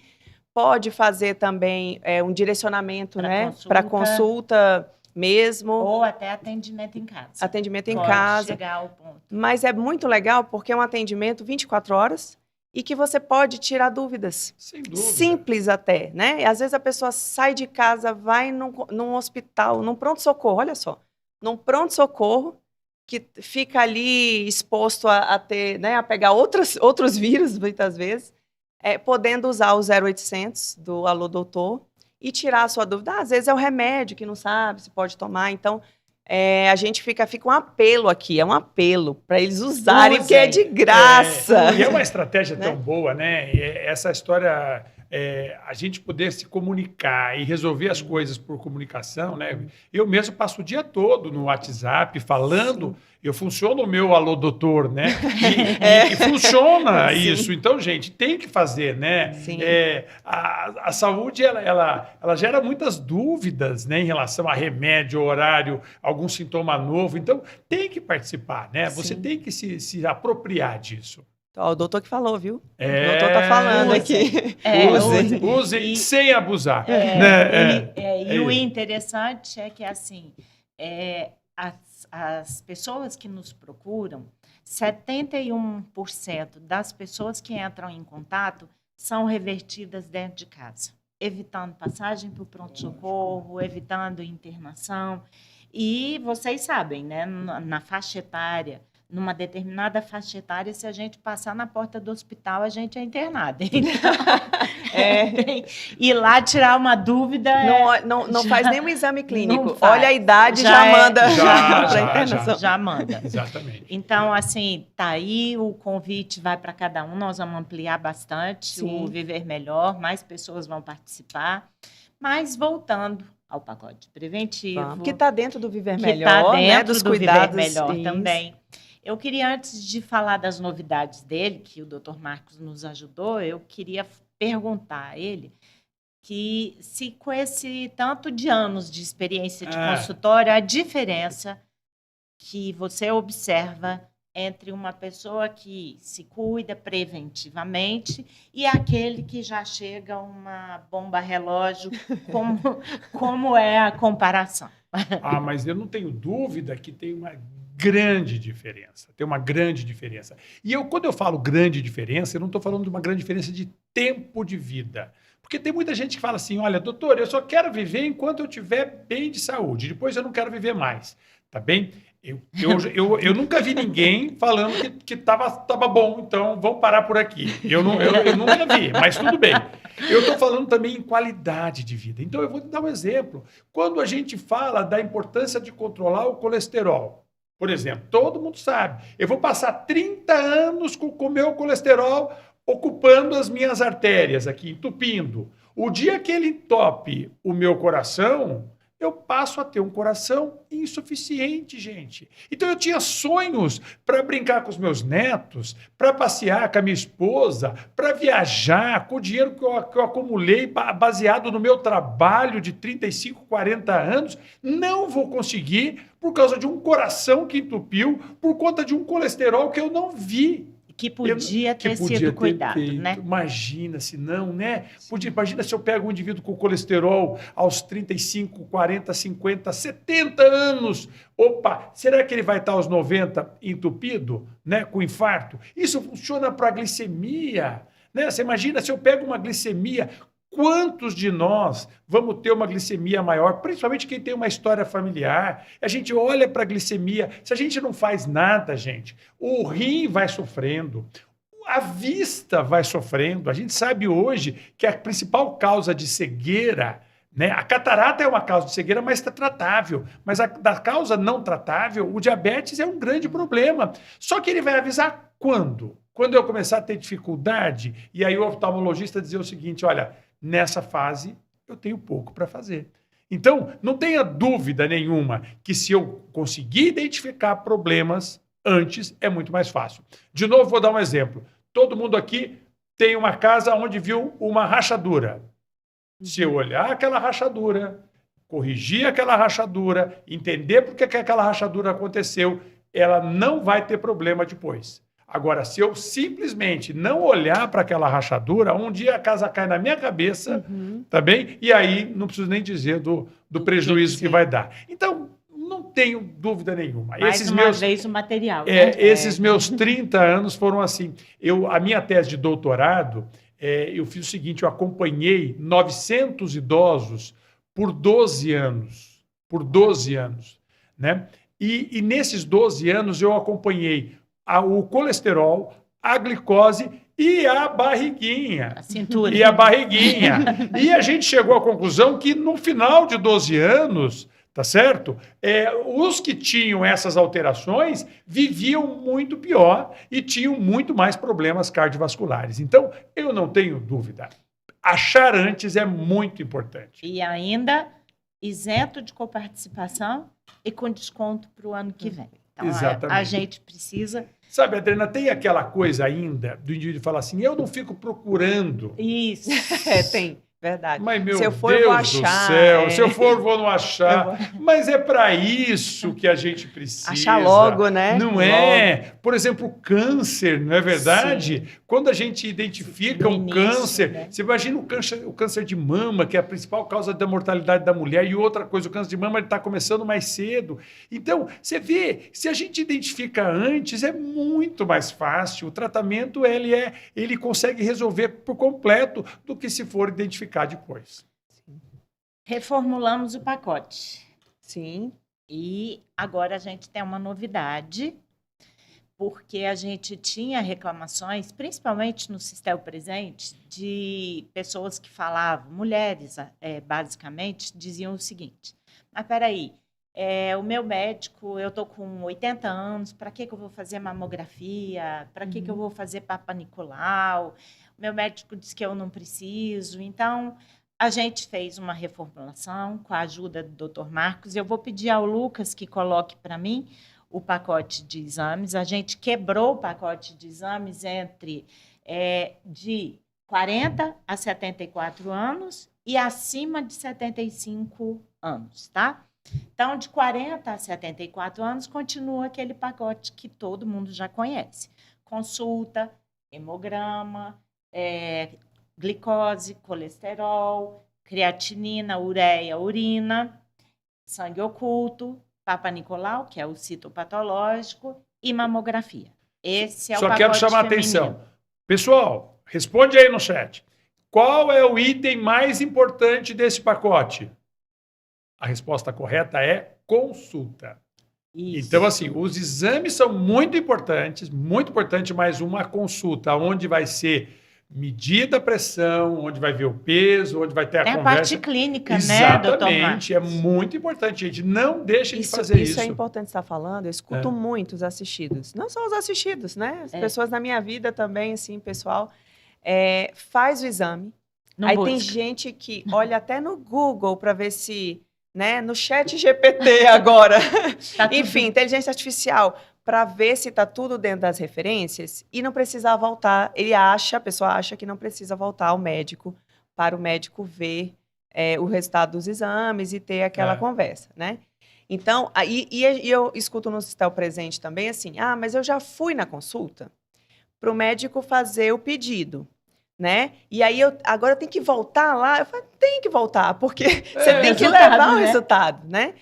Pode fazer também um direcionamento para consulta mesmo. Ou até atendimento em casa. Atendimento em Pode casa. chegar ao ponto. Mas é muito legal porque é um atendimento 24 horas e que você pode tirar dúvidas. Sem dúvida. Simples até, né? E às vezes a pessoa sai de casa, vai num hospital, num pronto-socorro, olha só. Num pronto-socorro que fica ali exposto a ter, né, a pegar outros vírus, muitas vezes, podendo usar o 0800 do Alô Doutor e tirar a sua dúvida. Às vezes é o remédio que não sabe se pode tomar, então a gente fica um apelo aqui, é um apelo para eles usarem, porque é de graça. E é uma estratégia né? tão boa, né? E essa história, a gente poder se comunicar e resolver as coisas por comunicação, né? Eu mesmo passo o dia todo no WhatsApp falando, eu funciono o meu Alô Doutor, né? E funciona isso. Então, gente, tem que fazer, né? Sim. A saúde, ela gera muitas dúvidas, né? Em relação a remédio, horário, algum sintoma novo. Então, tem que participar, né? Você Sim. tem que se apropriar disso. Ó, o doutor que falou, viu? O doutor tá falando aqui. Use sem abusar. E o interessante é que, assim, as pessoas que nos procuram, 71% das pessoas que entram em contato são revertidas dentro de casa, evitando passagem para o pronto-socorro, evitando internação. E vocês sabem, né, na faixa etária, numa determinada faixa etária, se a gente passar na porta do hospital, a gente é internado. Então, ir lá tirar uma dúvida... Não faz nenhum exame clínico. Faz. Olha a idade, já manda para internação. Já manda. Exatamente. Então, assim, tá aí, o convite vai para cada um, nós vamos ampliar bastante o Viver Melhor, mais pessoas vão participar. Mas, voltando ao pacote preventivo... Que está dentro do Viver Melhor, Melhor, tá né? Dos cuidados. Viver Melhor também. Eu queria, antes de falar das novidades dele, que o Dr. Marcos nos ajudou, eu queria perguntar a ele que se com esse tanto de anos de experiência de consultório, a diferença que você observa entre uma pessoa que se cuida preventivamente e aquele que já chega uma bomba relógio, como é a comparação? Mas eu não tenho dúvida que tem uma grande diferença. Tem uma grande diferença. E quando eu falo grande diferença, eu não estou falando de uma grande diferença de tempo de vida. Porque tem muita gente que fala assim, olha, doutor, eu só quero viver enquanto eu estiver bem de saúde. Depois eu não quero viver mais. Tá bem? Eu nunca vi ninguém falando que tava bom, então vamos parar por aqui. Eu nunca vi, mas tudo bem. Eu estou falando também em qualidade de vida. Então eu vou te dar um exemplo. Quando a gente fala da importância de controlar o colesterol, por exemplo, todo mundo sabe, eu vou passar 30 anos com o meu colesterol ocupando as minhas artérias aqui, entupindo. O dia que ele entope o meu coração, eu passo a ter um coração insuficiente, gente. Então eu tinha sonhos para brincar com os meus netos, para passear com a minha esposa, para viajar com o dinheiro que eu acumulei baseado no meu trabalho de 35, 40 anos. Não vou conseguir por causa de um coração que entupiu, por conta de um colesterol que eu não vi. Que podia ter sido cuidado, né? Imagina se não, né? Imagina se eu pego um indivíduo com colesterol aos 35, 40, 50, 70 anos. Opa, será que ele vai estar aos 90 entupido, né? Com infarto? Isso funciona para a glicemia, né? Você imagina se eu pego uma glicemia... Quantos de nós vamos ter uma glicemia maior, principalmente quem tem uma história familiar? A gente olha para a glicemia, se a gente não faz nada, gente, o rim vai sofrendo, a vista vai sofrendo. A gente sabe hoje que a principal causa de cegueira, né? A catarata é uma causa de cegueira, mas está tratável. Mas da causa não tratável, o diabetes é um grande problema. Só que ele vai avisar quando? Quando eu começar a ter dificuldade, e aí o oftalmologista dizer o seguinte, olha, nessa fase eu tenho pouco para fazer. Então, não tenha dúvida nenhuma que se eu conseguir identificar problemas antes, é muito mais fácil. De novo, vou dar um exemplo. Todo mundo aqui tem uma casa onde viu uma rachadura. Se eu olhar aquela rachadura, corrigir aquela rachadura, entender por que aquela rachadura aconteceu, ela não vai ter problema depois. Agora, se eu simplesmente não olhar para aquela rachadura, um dia a casa cai na minha cabeça, tá bem? E aí não preciso nem dizer do prejuízo que vai dar. Então, não tenho dúvida nenhuma. Mais uma vez o material. Esses meus 30 anos foram assim. A minha tese de doutorado, eu fiz o seguinte, eu acompanhei 900 idosos por 12 anos. Por 12 anos, né? E nesses 12 anos eu acompanhei o colesterol, a glicose e a barriguinha. A cintura. E a barriguinha. E a gente chegou à conclusão que no final de 12 anos, tá certo? Os que tinham essas alterações viviam muito pior e tinham muito mais problemas cardiovasculares. Então, eu não tenho dúvida. Achar antes é muito importante. E ainda isento de coparticipação e com desconto para o ano que vem. Então, exatamente. A gente precisa... Sabe, Adriana, tem aquela coisa ainda do indivíduo falar assim, eu não fico procurando. Isso. Tem. Verdade. Mas, meu se eu for, Deus eu vou achar, do céu, se eu for, vou não achar. Mas é para isso que a gente precisa. Achar logo, né? Não é? Por exemplo, o câncer, não é verdade? Sim. Quando a gente identifica um câncer, né? você imagina o câncer de mama, que é a principal causa da mortalidade da mulher, e outra coisa, o câncer de mama está começando mais cedo. Então, você vê, se a gente identifica antes, é muito mais fácil. O tratamento, ele consegue resolver por completo do que se for identificar depois. Reformulamos o pacote. Sim. E agora a gente tem uma novidade, porque a gente tinha reclamações, principalmente no Sistel Presente, de pessoas que falavam, mulheres, basicamente, diziam o seguinte, mas peraí, o meu médico, eu estou com 80 anos, para que eu vou fazer mamografia? Para que eu vou fazer Papa Nicolau? Meu médico disse que eu não preciso. Então, a gente fez uma reformulação com a ajuda do Dr. Marcos. Eu vou pedir ao Lucas que coloque para mim o pacote de exames. A gente quebrou o pacote de exames entre de 40 a 74 anos e acima de 75 anos, tá? Então, de 40 a 74 anos, continua aquele pacote que todo mundo já conhece. Consulta, hemograma, glicose, colesterol, creatinina, ureia, urina, sangue oculto, Papa Nicolau, que é o citopatológico, e mamografia. Esse é o pacote Só quero chamar a atenção. Pessoal, responde aí no chat. Qual é o item mais importante desse pacote? A resposta correta é consulta. Isso. Então, assim, os exames são muito importante, mas uma consulta onde vai ser medida a pressão, onde vai ver o peso, onde vai ter a conversa. É a parte clínica, exatamente, né, doutor Marcos? É muito importante, gente. Não deixem de fazer isso. Isso é importante estar falando. Eu escuto muito os assistidos. Não só os assistidos, né? As pessoas da minha vida também, assim, pessoal. Faz o exame. Não aí busca. tem gente que olha até no Google para ver se... Né? No chat GPT agora. Tá enfim, inteligência artificial, para ver se está tudo dentro das referências e não precisar voltar. A pessoa acha que não precisa voltar ao médico para o médico ver o resultado dos exames e ter aquela conversa, né? Então, eu escuto no Sistel Presente também assim, mas eu já fui na consulta para o médico fazer o pedido. Né? E aí, agora eu tenho que voltar lá? Eu falo, tem que voltar, porque você tem que levar o resultado, né?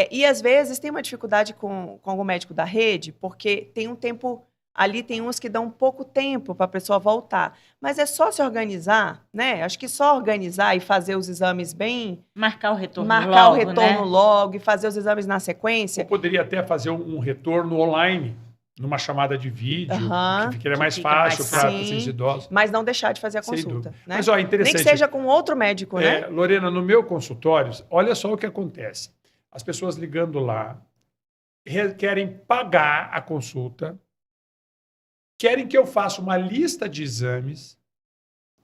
E, às vezes, tem uma dificuldade com algum médico da rede, porque tem um tempo... Ali tem uns que dão pouco tempo para a pessoa voltar. Mas é só se organizar, né? Acho que só organizar e fazer os exames bem... Marcar o retorno logo e fazer os exames na sequência. Eu poderia até fazer um retorno online, numa chamada de vídeo, que ficaria mais fácil para os idosos. Mas não deixar de fazer a consulta. Né? Mas, interessante. Nem que seja com outro médico, né? Lorena, no meu consultório, olha só o que acontece. As pessoas ligando lá, querem pagar a consulta, querem que eu faça uma lista de exames,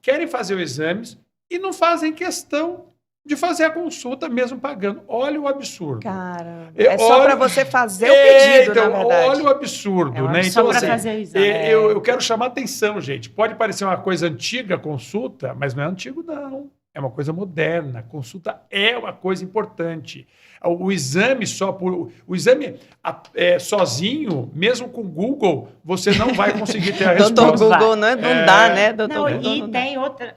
querem fazer os exames e não fazem questão de fazer a consulta mesmo pagando. Olha o absurdo. Cara, só para você fazer o pedido, então, na verdade. Olha o absurdo, né? Só Então, para assim, fazer o exame. Eu quero chamar atenção, gente. Pode parecer uma coisa antiga a consulta, mas não é antigo, não. é uma coisa moderna. Consulta é uma coisa importante. O exame sozinho, mesmo com Google, você não vai conseguir ter a resposta. Doutor Google não dá, né? Doutor Google não tem outra.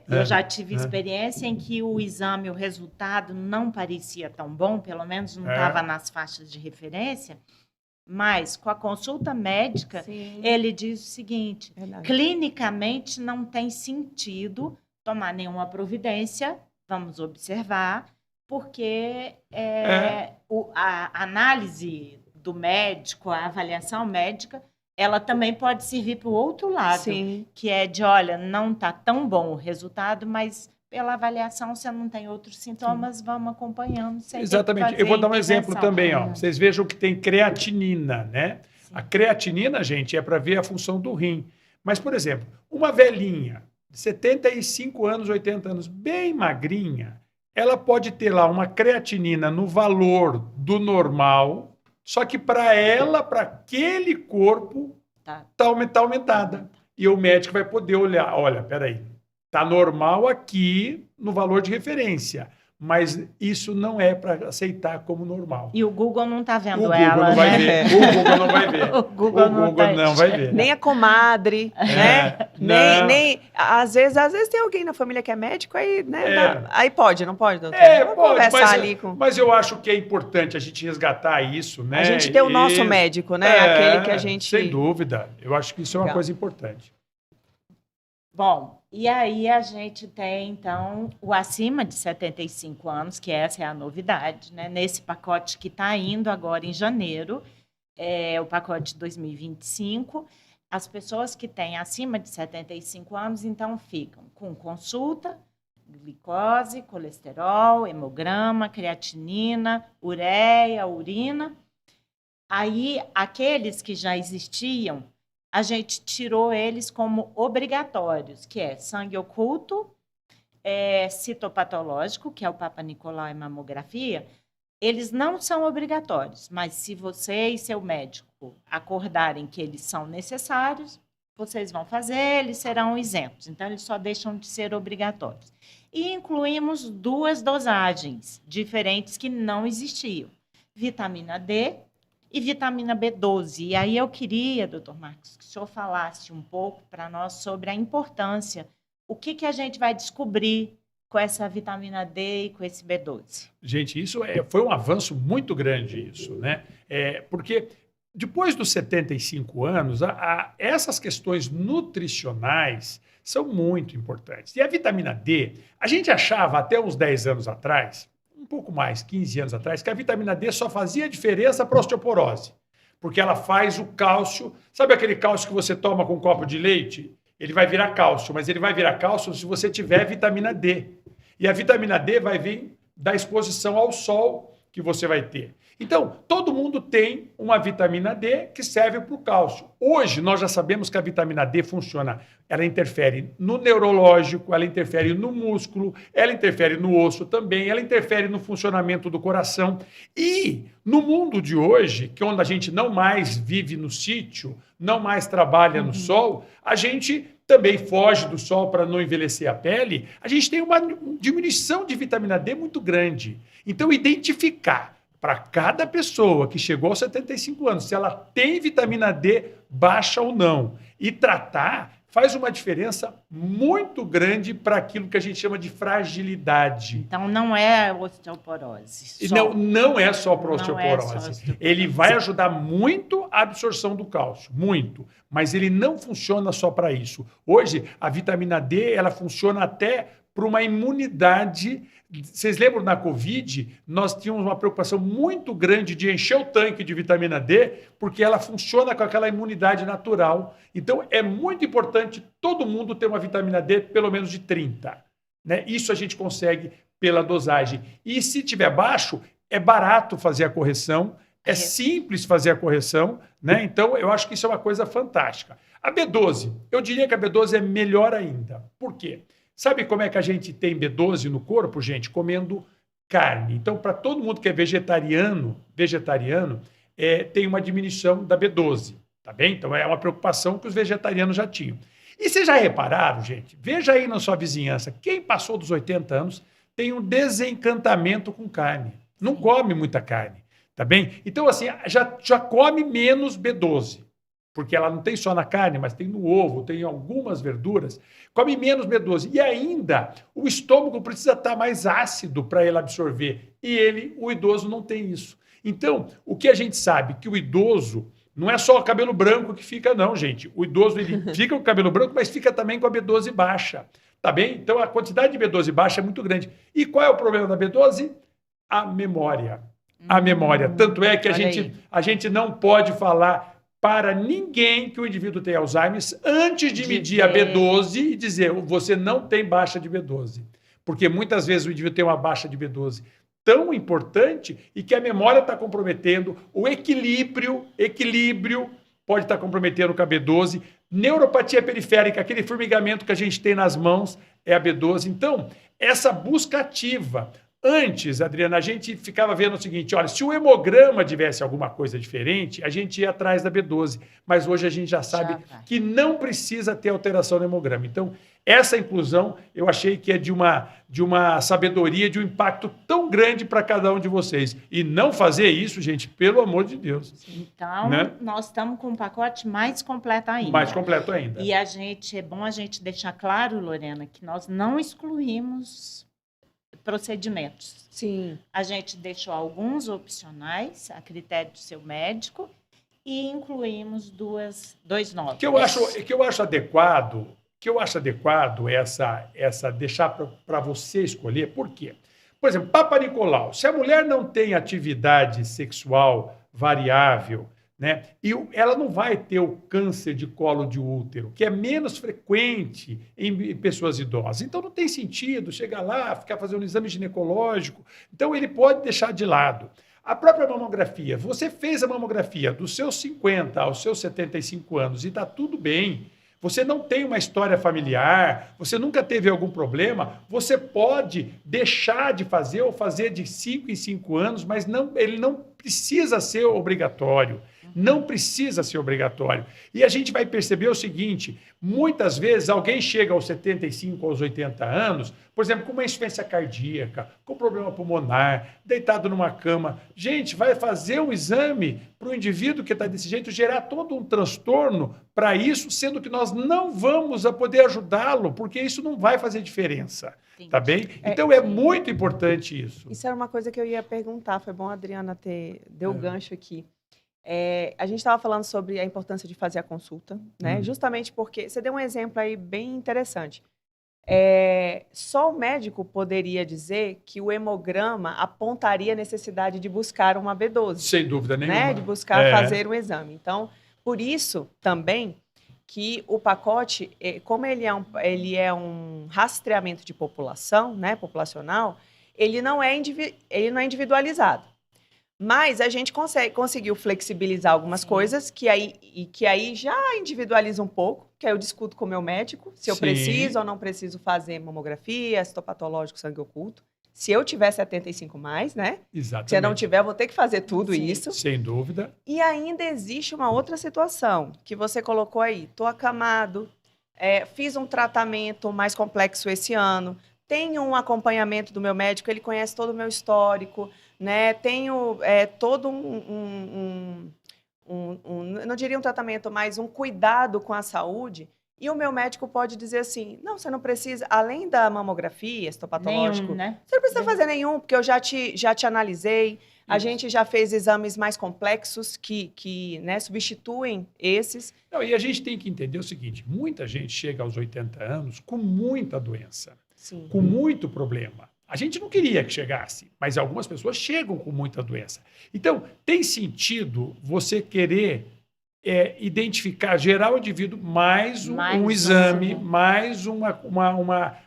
Eu já tive experiência em que o exame, o resultado não parecia tão bom, pelo menos não estava nas faixas de referência. Mas, com a consulta médica, sim, ele diz o seguinte: clinicamente não tem sentido tomar nenhuma providência, vamos observar, porque a análise do médico, a avaliação médica, ela também pode servir para o outro lado, sim, que é de, olha, não está tão bom o resultado, mas pela avaliação, você não tem outros sintomas, sim, vamos acompanhando. Exatamente. Eu vou dar um exemplo também. Ó. Vocês vejam que tem creatinina, né? Sim. A creatinina, gente, é para ver a função do rim. Mas, por exemplo, uma velhinha de 75 anos, 80 anos, bem magrinha, ela pode ter lá uma creatinina no valor do normal, só que para ela, para aquele corpo, tá aumentada. E o médico vai poder olhar, olha, peraí, está normal aqui no valor de referência, mas isso não é para aceitar como normal. E o Google não está vendo ela, não vai ver. O Google não vai ver. O Google não vai ver. Nem a comadre, né? Nem às vezes tem alguém na família que é médico, aí, né? Aí pode, não pode, doutor? Pode, mas eu acho que é importante a gente resgatar isso, né? A gente ter o nosso médico, né? Aquele que a gente... Sem dúvida. Eu acho que isso é uma coisa importante. Bom, e aí a gente tem, então, o acima de 75 anos, que essa é a novidade, né? Nesse pacote que está indo agora em janeiro, o pacote 2025, as pessoas que têm acima de 75 anos, então, ficam com consulta, glicose, colesterol, hemograma, creatinina, ureia, urina. Aí, aqueles que já existiam, a gente tirou eles como obrigatórios, que é sangue oculto, citopatológico, que é o Papa Nicolau e mamografia. Eles não são obrigatórios, mas se você e seu médico acordarem que eles são necessários, vocês vão fazer, eles serão isentos. Então, eles só deixam de ser obrigatórios. E incluímos 2 dosagens diferentes que não existiam. Vitamina D e vitamina B12. E aí eu queria, doutor Marcos, que o senhor falasse um pouco para nós sobre a importância, o que a gente vai descobrir com essa vitamina D e com esse B12. Gente, isso foi um avanço muito grande, isso, né? Porque depois dos 75 anos, essas questões nutricionais são muito importantes. E a vitamina D, a gente achava até uns 10 anos atrás, um pouco mais, 15 anos atrás, que a vitamina D só fazia diferença para a osteoporose, porque ela faz o cálcio. Sabe aquele cálcio que você toma com um copo de leite? Ele vai virar cálcio, mas ele vai virar cálcio se você tiver vitamina D. E a vitamina D vai vir da exposição ao sol que você vai ter. Então, todo mundo tem uma vitamina D que serve para o cálcio. Hoje, nós já sabemos que a vitamina D funciona. Ela interfere no neurológico, ela interfere no músculo, ela interfere no osso também, ela interfere no funcionamento do coração. E no mundo de hoje, que é onde a gente não mais vive no sítio, não mais trabalha no sol, a gente também foge do sol para não envelhecer a pele, a gente tem uma diminuição de vitamina D muito grande. Então, identificar para cada pessoa que chegou aos 75 anos, se ela tem vitamina D baixa ou não, e tratar, faz uma diferença muito grande para aquilo que a gente chama de fragilidade. Então, não é osteoporose. Não é só para osteoporose. Ele vai ajudar muito a absorção do cálcio, muito, mas ele não funciona só para isso. Hoje, a vitamina D, ela funciona até para uma imunidade. Vocês lembram na Covid, nós tínhamos uma preocupação muito grande de encher o tanque de vitamina D, porque ela funciona com aquela imunidade natural. Então, é muito importante todo mundo ter uma vitamina D pelo menos de 30. Né? Isso a gente consegue pela dosagem. E se tiver baixo, é barato fazer a correção, é simples fazer a correção. Né? Então, eu acho que isso é uma coisa fantástica. A B12, eu diria que a B12 é melhor ainda. Por quê? Sabe como é que a gente tem B12 no corpo, gente? Comendo carne. Então, para todo mundo que é vegetariano, tem uma diminuição da B12, tá bem? Então, é uma preocupação que os vegetarianos já tinham. E vocês já repararam, gente? Veja aí na sua vizinhança, quem passou dos 80 anos tem um desencantamento com carne. Não come muita carne, tá bem? Então, assim, já come menos B12, porque ela não tem só na carne, mas tem no ovo, tem algumas verduras. Come menos B12. E ainda, o estômago precisa estar mais ácido para ele absorver. E o idoso não tem isso. Então, o que a gente sabe? Que o idoso não é só o cabelo branco que fica, não, gente. O idoso ele fica com o cabelo branco, mas fica também com a B12 baixa. Tá bem? Então, a quantidade de B12 baixa é muito grande. E qual é o problema da B12? A memória. A memória. Tanto é que a gente não pode falar para ninguém que o indivíduo tem Alzheimer antes de medir a B12 e dizer você não tem baixa de B12. Porque muitas vezes o indivíduo tem uma baixa de B12 tão importante e que a memória está comprometendo, o equilíbrio pode estar comprometendo com a B12, neuropatia periférica, aquele formigamento que a gente tem nas mãos é a B12. Então, essa busca ativa. Antes, Adriana, a gente ficava vendo o seguinte, olha, se o hemograma tivesse alguma coisa diferente, a gente ia atrás da B12. Mas hoje a gente já sabe que não precisa ter alteração no hemograma. Então, essa inclusão eu achei que é de uma sabedoria, de um impacto tão grande para cada um de vocês. E não fazer isso, gente, pelo amor de Deus. Então, nós estamos com um pacote mais completo ainda. Mais completo ainda. E é bom a gente deixar claro, Lorena, que nós não excluímos procedimentos. Sim. A gente deixou alguns opcionais, a critério do seu médico, e incluímos dois novos. Que eu acho adequado essa deixar para você escolher. Por quê? Por exemplo, Papa Nicolau. Se a mulher não tem atividade sexual variável, né, e ela não vai ter o câncer de colo de útero, que é menos frequente em pessoas idosas. Então, não tem sentido chegar lá, ficar fazendo um exame ginecológico. Então, ele pode deixar de lado. A própria mamografia. Você fez a mamografia dos seus 50 aos seus 75 anos e está tudo bem. Você não tem uma história familiar, você nunca teve algum problema, você pode deixar de fazer ou fazer de 5 em 5 anos, mas ele não precisa ser obrigatório. Não precisa ser obrigatório. E a gente vai perceber o seguinte, muitas vezes alguém chega aos 75, aos 80 anos, por exemplo, com uma insuficiência cardíaca, com problema pulmonar, deitado numa cama. Gente, vai fazer um exame para o indivíduo que está desse jeito, gerar todo um transtorno para isso, sendo que nós não vamos poder ajudá-lo, porque isso não vai fazer diferença. Entendi. Tá bem? Então, é muito importante isso. Isso era uma coisa que eu ia perguntar, foi bom a Adriana deu o gancho aqui. A gente estava falando sobre a importância de fazer a consulta, né? Justamente porque você deu um exemplo aí bem interessante. Só o médico poderia dizer que o hemograma apontaria a necessidade de buscar uma B12. Sem dúvida nenhuma. Né? De buscar fazer um exame. Então, por isso também que o pacote, como ele é um rastreamento de população, né, populacional, ele não é individualizado. Mas a gente conseguiu flexibilizar algumas coisas que aí já individualiza um pouco, que aí eu discuto com o meu médico se eu preciso ou não preciso fazer mamografia, histopatológico, sangue oculto. Se eu tiver 75 mais, né? Exatamente. Se eu não tiver, eu vou ter que fazer tudo isso. Sem dúvida. E ainda existe uma outra situação que você colocou aí. Estou acamado, fiz um tratamento mais complexo esse ano, tenho um acompanhamento do meu médico, ele conhece todo o meu histórico, né? Tenho todo não diria um tratamento, mas um cuidado com a saúde. E o meu médico pode dizer assim, não, você não precisa, além da mamografia, histopatológico, né? Você não precisa fazer nenhum, porque eu já te analisei, a gente já fez exames mais complexos que né, substituem esses. Não, e a gente tem que entender o seguinte, muita gente chega aos 80 anos com muita doença, Sim. com muito problema. A gente não queria que chegasse, mas algumas pessoas chegam com muita doença. Então, tem sentido você querer identificar, gerar o indivíduo mais um exame, mais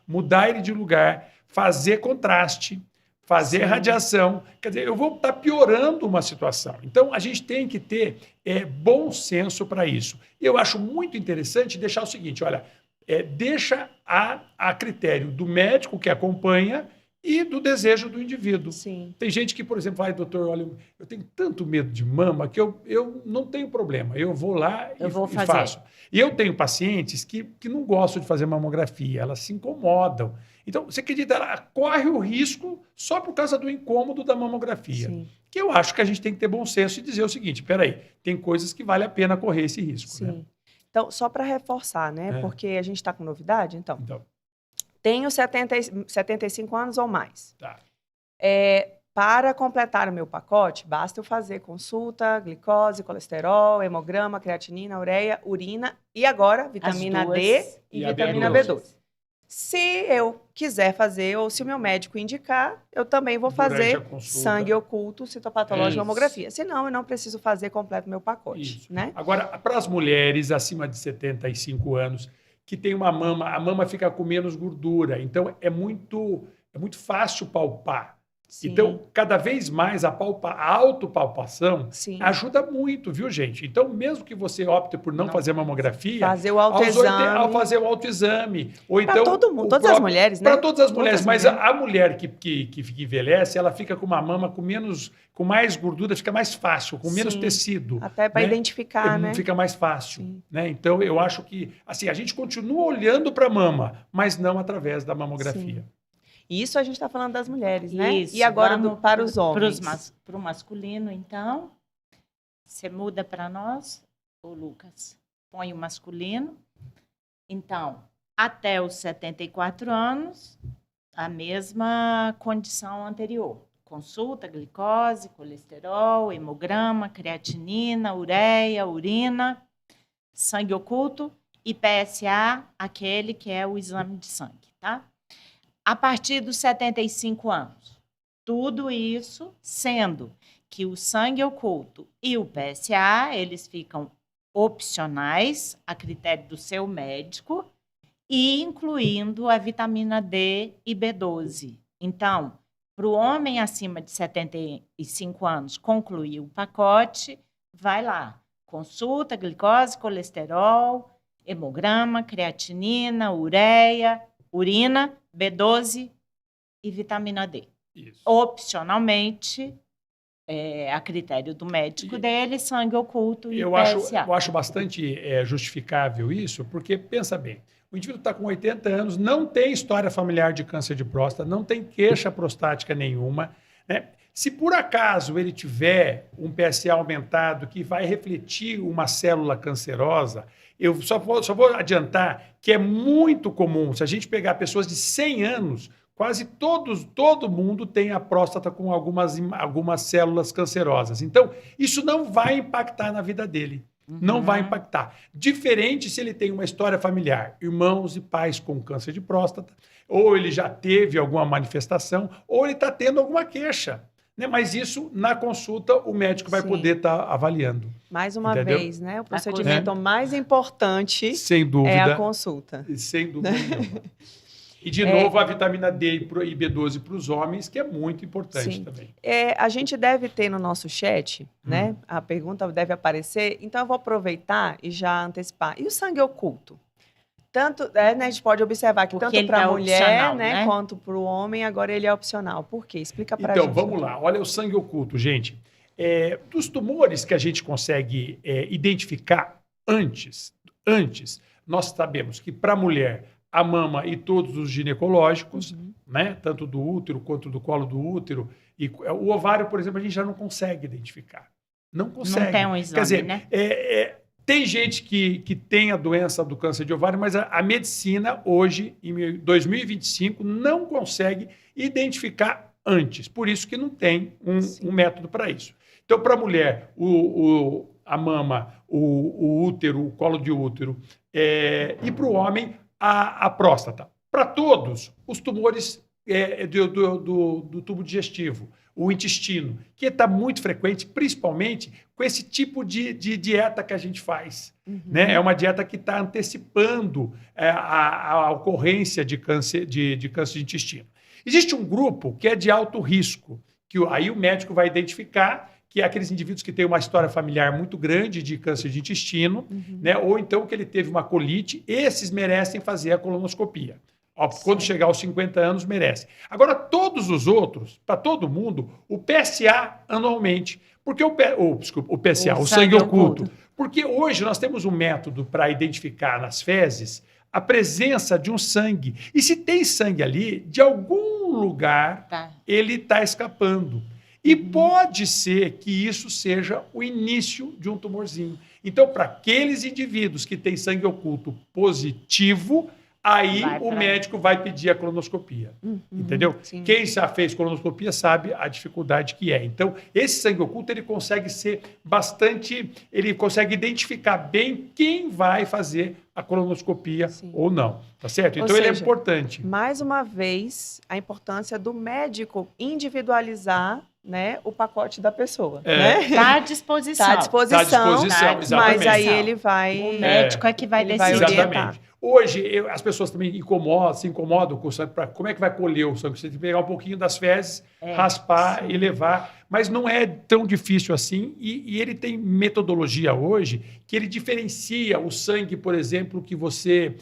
mudar ele de lugar, fazer contraste, fazer radiação. Quer dizer, eu vou estar piorando uma situação. Então, a gente tem que ter bom senso para isso. E eu acho muito interessante deixar o seguinte, olha, deixa a critério do médico que acompanha e do desejo do indivíduo. Sim. Tem gente que, por exemplo, vai, doutor, olha, eu tenho tanto medo de mama que eu não tenho problema. Eu vou lá e faço. E eu tenho pacientes que não gostam de fazer mamografia, elas se incomodam. Então, você acredita, ela corre o risco só por causa do incômodo da mamografia. Sim. Que eu acho que a gente tem que ter bom senso e dizer o seguinte, peraí, tem coisas que vale a pena correr esse risco. Sim. Né? Então, só para reforçar, né? Porque a gente está com novidade, então. Tenho 75 anos ou mais. Tá. Para completar o meu pacote, basta eu fazer consulta, glicose, colesterol, hemograma, creatinina, ureia, urina e agora vitamina D e vitamina B12. Se eu quiser fazer, ou se o meu médico indicar, eu também vou fazer sangue oculto, citopatológica, mamografia. Senão, eu não preciso fazer completo meu pacote. Né? Agora, para as mulheres acima de 75 anos, que tem uma mama, a mama fica com menos gordura, então é muito fácil palpar. Sim. Então, cada vez mais a autopalpação ajuda muito, viu, gente? Então, mesmo que você opte por não fazer mamografia, fazer o autoexame. Ao fazer o autoexame. Ou então, todo mundo, todas as mulheres, né? Para todas as mulheres, mas a mulher que envelhece, ela fica com uma mama com mais gordura, fica mais fácil, com menos tecido. Até para identificar, né? Fica mais fácil. Né? Então, eu acho que assim, a gente continua olhando para a mama, mas não através da mamografia. Sim. Isso a gente está falando das mulheres, né? Isso. E agora para os homens. Para o masculino, então, você muda para nós, ô Lucas, põe o masculino. Então, até os 74 anos, a mesma condição anterior. Consulta, glicose, colesterol, hemograma, creatinina, ureia, urina, sangue oculto e PSA, aquele que é o exame de sangue, tá? A partir dos 75 anos. Tudo isso sendo que o sangue oculto e o PSA, eles ficam opcionais, a critério do seu médico, e incluindo a vitamina D e B12. Então, para o homem acima de 75 anos concluir o pacote, vai lá, consulta, glicose, colesterol, hemograma, creatinina, ureia, urina, B12 e vitamina D. Isso. Opcionalmente, a critério do médico dele, sangue oculto e PSA. Eu acho bastante justificável isso, porque, pensa bem, o indivíduo está com 80 anos, não tem história familiar de câncer de próstata, não tem queixa prostática nenhuma, né? Se por acaso ele tiver um PSA aumentado que vai refletir uma célula cancerosa, eu só vou adiantar que é muito comum, se a gente pegar pessoas de 100 anos, quase todo mundo tem a próstata com algumas células cancerosas. Então, isso não vai impactar na vida dele. Não vai impactar. Diferente se ele tem uma história familiar, irmãos e pais com câncer de próstata, ou ele já teve alguma manifestação, ou ele está tendo alguma queixa. Né? Mas isso, na consulta, o médico vai poder estar avaliando. Mais uma vez, né? O procedimento mais importante sem dúvida, é a consulta. Sem dúvida nenhuma. E, de novo, a vitamina D e B12 para os homens, que é muito importante também. A gente deve ter no nosso chat, né? A pergunta deve aparecer. Então, eu vou aproveitar e já antecipar. E o sangue oculto? Tanto, né, a gente pode observar que tanto para a mulher, né, quanto para o homem, agora ele é opcional. Por quê? Explica para a gente. Então, vamos lá. Olha o sangue oculto, gente. Dos tumores que a gente consegue identificar antes, nós sabemos que para a mulher, a mama e todos os ginecológicos, né, tanto do útero quanto do colo do útero, e o ovário, por exemplo, a gente já não consegue identificar. Não consegue. Não tem um exame, quer dizer, né? Tem gente que tem a doença do câncer de ovário, mas a medicina hoje, em 2025, não consegue identificar antes. Por isso que não tem um método para isso. Então, para a mulher, a mama, o útero, o colo de útero, e para o homem, a próstata. Para todos, os tumores do tubo digestivo, o intestino, que está muito frequente, principalmente com esse tipo de dieta que a gente faz. Né? É uma dieta que está antecipando a ocorrência de câncer de intestino. Existe um grupo que é de alto risco, que aí o médico vai identificar que é aqueles indivíduos que têm uma história familiar muito grande de câncer de intestino, né? Ou então que ele teve uma colite, esses merecem fazer a colonoscopia. Quando chegar aos 50 anos, merece. Agora, todos os outros, para todo mundo, o PSA anualmente. Porque desculpa, o PSA, o sangue oculto. Porque hoje nós temos um método para identificar nas fezes a presença de um sangue. E se tem sangue ali, de algum lugar ele está escapando. E pode ser que isso seja o início de um tumorzinho. Então, para aqueles indivíduos que têm sangue oculto positivo, aí o médico vai pedir a colonoscopia. Entendeu? Sim. Quem já fez colonoscopia sabe a dificuldade que é. Então, esse sangue oculto, ele consegue ser bastante... Ele consegue identificar bem quem vai fazer a colonoscopia ou não. Tá certo? Então, ele é importante. Mais uma vez, a importância do médico individualizar, né, o pacote da pessoa. Está à disposição. Está à disposição, exatamente. Mas aí ele vai... O médico é que vai decidir. Exatamente. Hoje, as pessoas também se incomodam com o sangue. Como é que vai colher o sangue? Você tem que pegar um pouquinho das fezes, raspar e levar. Mas não é tão difícil assim. E ele tem metodologia hoje que ele diferencia o sangue, por exemplo, que você...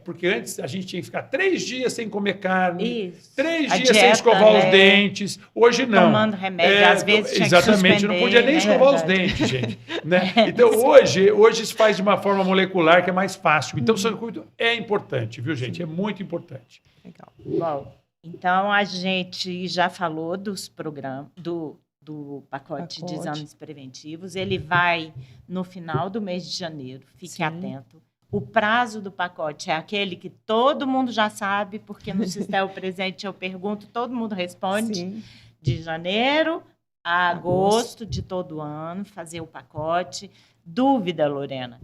porque antes a gente tinha que ficar 3 dias sem comer carne, 3 dias sem escovar os dentes. Hoje não. Tomando remédio, às vezes tinha exatamente, não podia nem escovar os dentes, gente. Né? Então, hoje se faz de uma forma molecular que é mais fácil. Então, o sangue oculto é importante, viu, gente? É muito importante. Legal. Bom, então a gente já falou dos programas, do pacote de exames preventivos. Ele vai no final do mês de janeiro. Fique atento. O prazo do pacote é aquele que todo mundo já sabe, porque no Sistema Presente eu pergunto, todo mundo responde. Sim. De janeiro a agosto de todo ano, fazer o pacote. Dúvida, Lorena?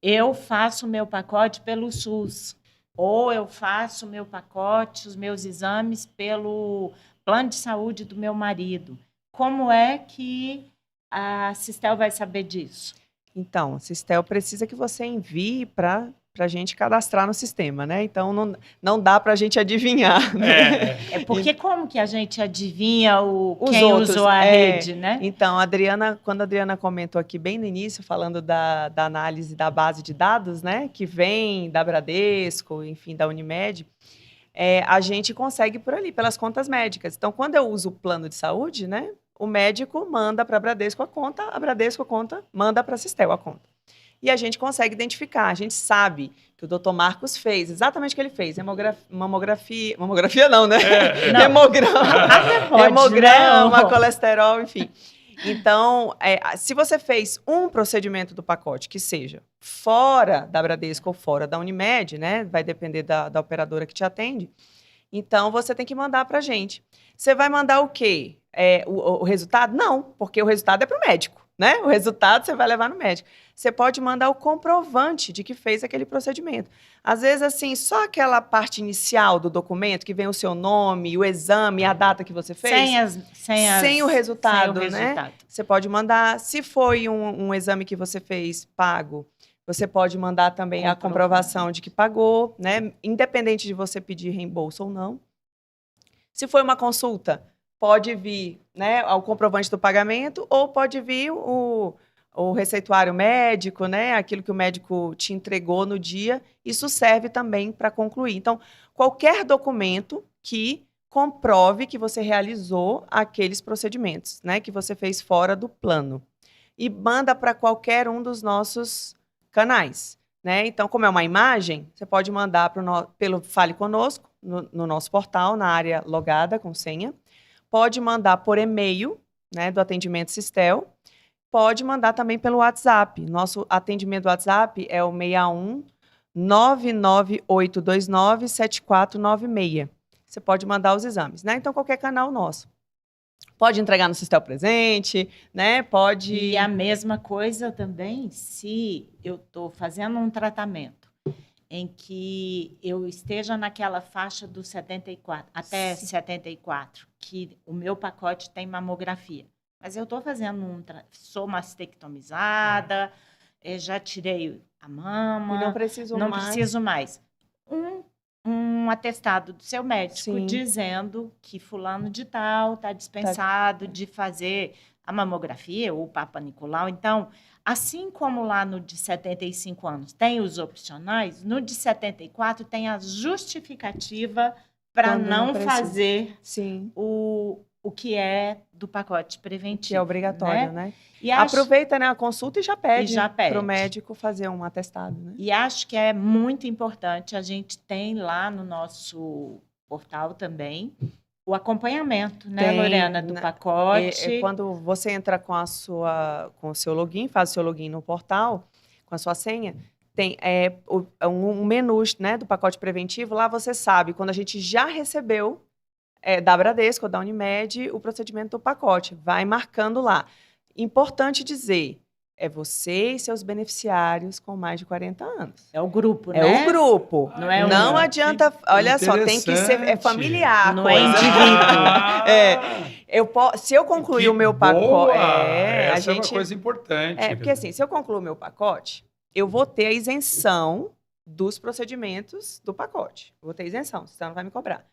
Eu faço o meu pacote pelo SUS, ou eu faço o meu pacote, os meus exames pelo plano de saúde do meu marido. Como é que a Sistel vai saber disso? Então, a Sistel precisa que você envie para a gente cadastrar no sistema, né? Então, não dá para a gente adivinhar. Né? Porque como que a gente adivinha quem outros, usou a rede, né? Então, quando a Adriana comentou aqui bem no início, falando da análise da base de dados, né? Que vem da Bradesco, enfim, da Unimed, a gente consegue por ali, pelas contas médicas. Então, quando eu uso o plano de saúde, né? O médico manda para a Bradesco a Bradesco manda para a Sistel a conta. E a gente consegue identificar, a gente sabe que o doutor Marcos fez exatamente o que ele fez. Mamografia não, né? Hemograma, colesterol, enfim. Então, se você fez um procedimento do pacote que seja fora da Bradesco ou fora da Unimed, né? Vai depender da operadora que te atende. Então, você tem que mandar para a gente. Você vai mandar o quê? O resultado? Não, porque o resultado é para o médico, né? O resultado você vai levar no médico. Você pode mandar o comprovante de que fez aquele procedimento. Às vezes, assim, só aquela parte inicial do documento, que vem o seu nome, o exame, a data que você fez. Sem o resultado, né? Você pode mandar. Se foi um exame que você fez pago, você pode mandar também a comprovação de que pagou, né? Independente de você pedir reembolso ou não. Se foi uma consulta, pode vir, né, o comprovante do pagamento ou pode vir o receituário médico, né, aquilo que o médico te entregou no dia. Isso serve também para concluir. Então, qualquer documento que comprove que você realizou aqueles procedimentos, né, que você fez fora do plano. E manda para qualquer um dos nossos canais, né? Então, como é uma imagem, você pode mandar pelo Fale Conosco, no nosso portal, na área logada com senha. Pode mandar por e-mail, né, do atendimento Sistel. Pode mandar também pelo WhatsApp. Nosso atendimento do WhatsApp é o 61 99829 7496. Você pode mandar os exames, né? Então, qualquer canal nosso. Pode entregar no Sistel Presente, né? Pode... E a mesma coisa também se eu estou fazendo um tratamento em que eu esteja naquela faixa dos 74, até 74, que o meu pacote tem mamografia. Mas eu estou fazendo sou mastectomizada, já tirei a mama. E não preciso mais. Um atestado do seu médico Sim. dizendo que fulano de tal está dispensado de fazer a mamografia ou o Papa Nicolau. Então, Assim como lá no de 75 anos tem os opcionais, no de 74 tem a justificativa para Quando não precisa. fazer Sim, o que é do pacote que preventivo. é obrigatório, né? E acho, Aproveita, né, a consulta e já pede, E já pede. para o médico fazer um atestado, né? e acho que é muito importante, a gente tem lá no nosso portal também o acompanhamento, né, Tem, Lorena, do né? pacote. Quando você entra com o seu login, faz o seu login no portal, com a sua senha, tem um menu, né, do pacote preventivo. Lá você sabe, quando a gente já recebeu da Bradesco ou da Unimed, o procedimento do pacote. Vai marcando lá. Importante dizer, é você e seus beneficiários com mais de 40 anos. É o grupo, né? É o grupo. Não é Não um- adianta. Olha só, tem que ser. É Interessante. familiar. a Não é coisa. indivíduo. Se eu concluir Que o meu boa! pacote. Essa é uma coisa importante. Porque assim, se eu concluir o meu pacote, eu vou ter a isenção dos procedimentos do pacote. Eu vou ter isenção, senão não vai me cobrar.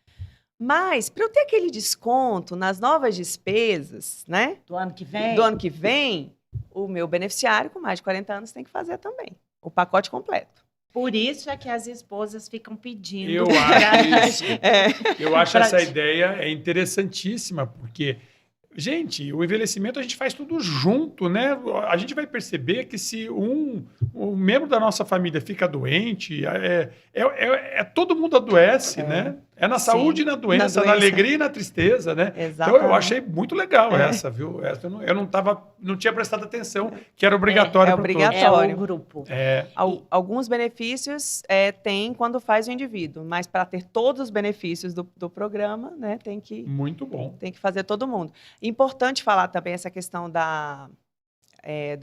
Mas, para eu ter aquele desconto nas novas despesas, né? Do ano que vem? Do ano que vem, o meu beneficiário com mais de 40 anos tem que fazer também. O pacote completo. Por isso é que as esposas ficam pedindo. Eu acho isso. Eu acho Pra- essa ideia interessantíssima, porque, gente, o envelhecimento a gente faz tudo junto, né? A gente vai perceber que se um membro da nossa família fica doente, todo mundo adoece, né? É na Sim, saúde e na doença, na doença. alegria e na tristeza, né? Exatamente. Então eu achei muito legal essa, viu? Essa eu não tinha prestado atenção, que era obrigatório É para obrigatório. É o grupo. Alguns benefícios tem quando faz o indivíduo, mas para ter todos os benefícios do programa, né, tem que Muito bom. fazer todo mundo. Importante falar também essa questão da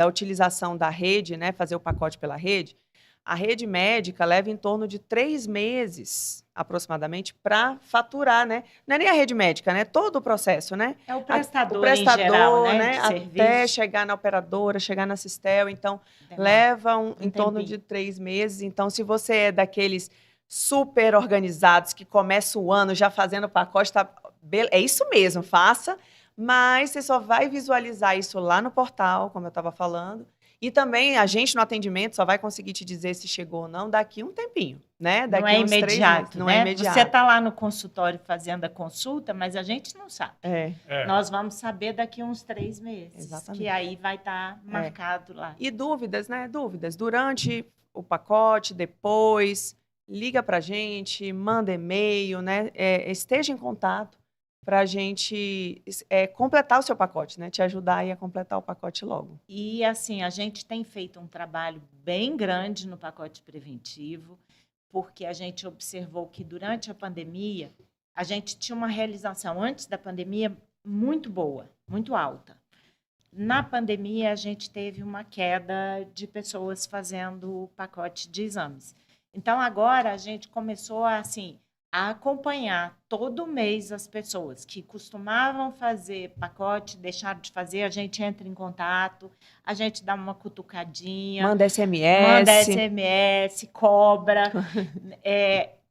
utilização da rede, né, fazer o pacote pela rede. A rede médica leva em torno de 3 meses, aproximadamente, para faturar, né? Não é nem a rede médica, né? Todo o processo, né? É o prestador, O prestador, em geral, né? de até serviço. chegar na operadora, chegar na Sistel. Então, Demora. leva em torno tempinho. de 3 meses. Então, se você é daqueles super organizados que começa o ano já fazendo o pacote, é isso mesmo, faça. Mas você só vai visualizar isso lá no portal, como eu estava falando. E também a gente no atendimento só vai conseguir te dizer se chegou ou não daqui um tempinho, né? Daqui Não é uns 3 meses. imediato, Não né? é imediato. Você está lá no consultório fazendo a consulta, mas a gente não sabe. É. Nós vamos saber daqui uns 3 meses. Exatamente. Que aí vai estar marcado lá. E dúvidas, né? Dúvidas. Durante o pacote, depois, liga pra gente, manda e-mail, né? Esteja em contato para a gente completar o seu pacote, né? Te ajudar aí a completar o pacote logo. E, assim, a gente tem feito um trabalho bem grande no pacote preventivo, porque a gente observou que, durante a pandemia, a gente tinha uma realização, antes da pandemia, muito boa, muito alta. Na pandemia, a gente teve uma queda de pessoas fazendo o pacote de exames. Então, agora, a gente começou a acompanhar todo mês as pessoas que costumavam fazer pacote, deixaram de fazer, a gente entra em contato, a gente dá uma cutucadinha. Manda SMS. Cobra.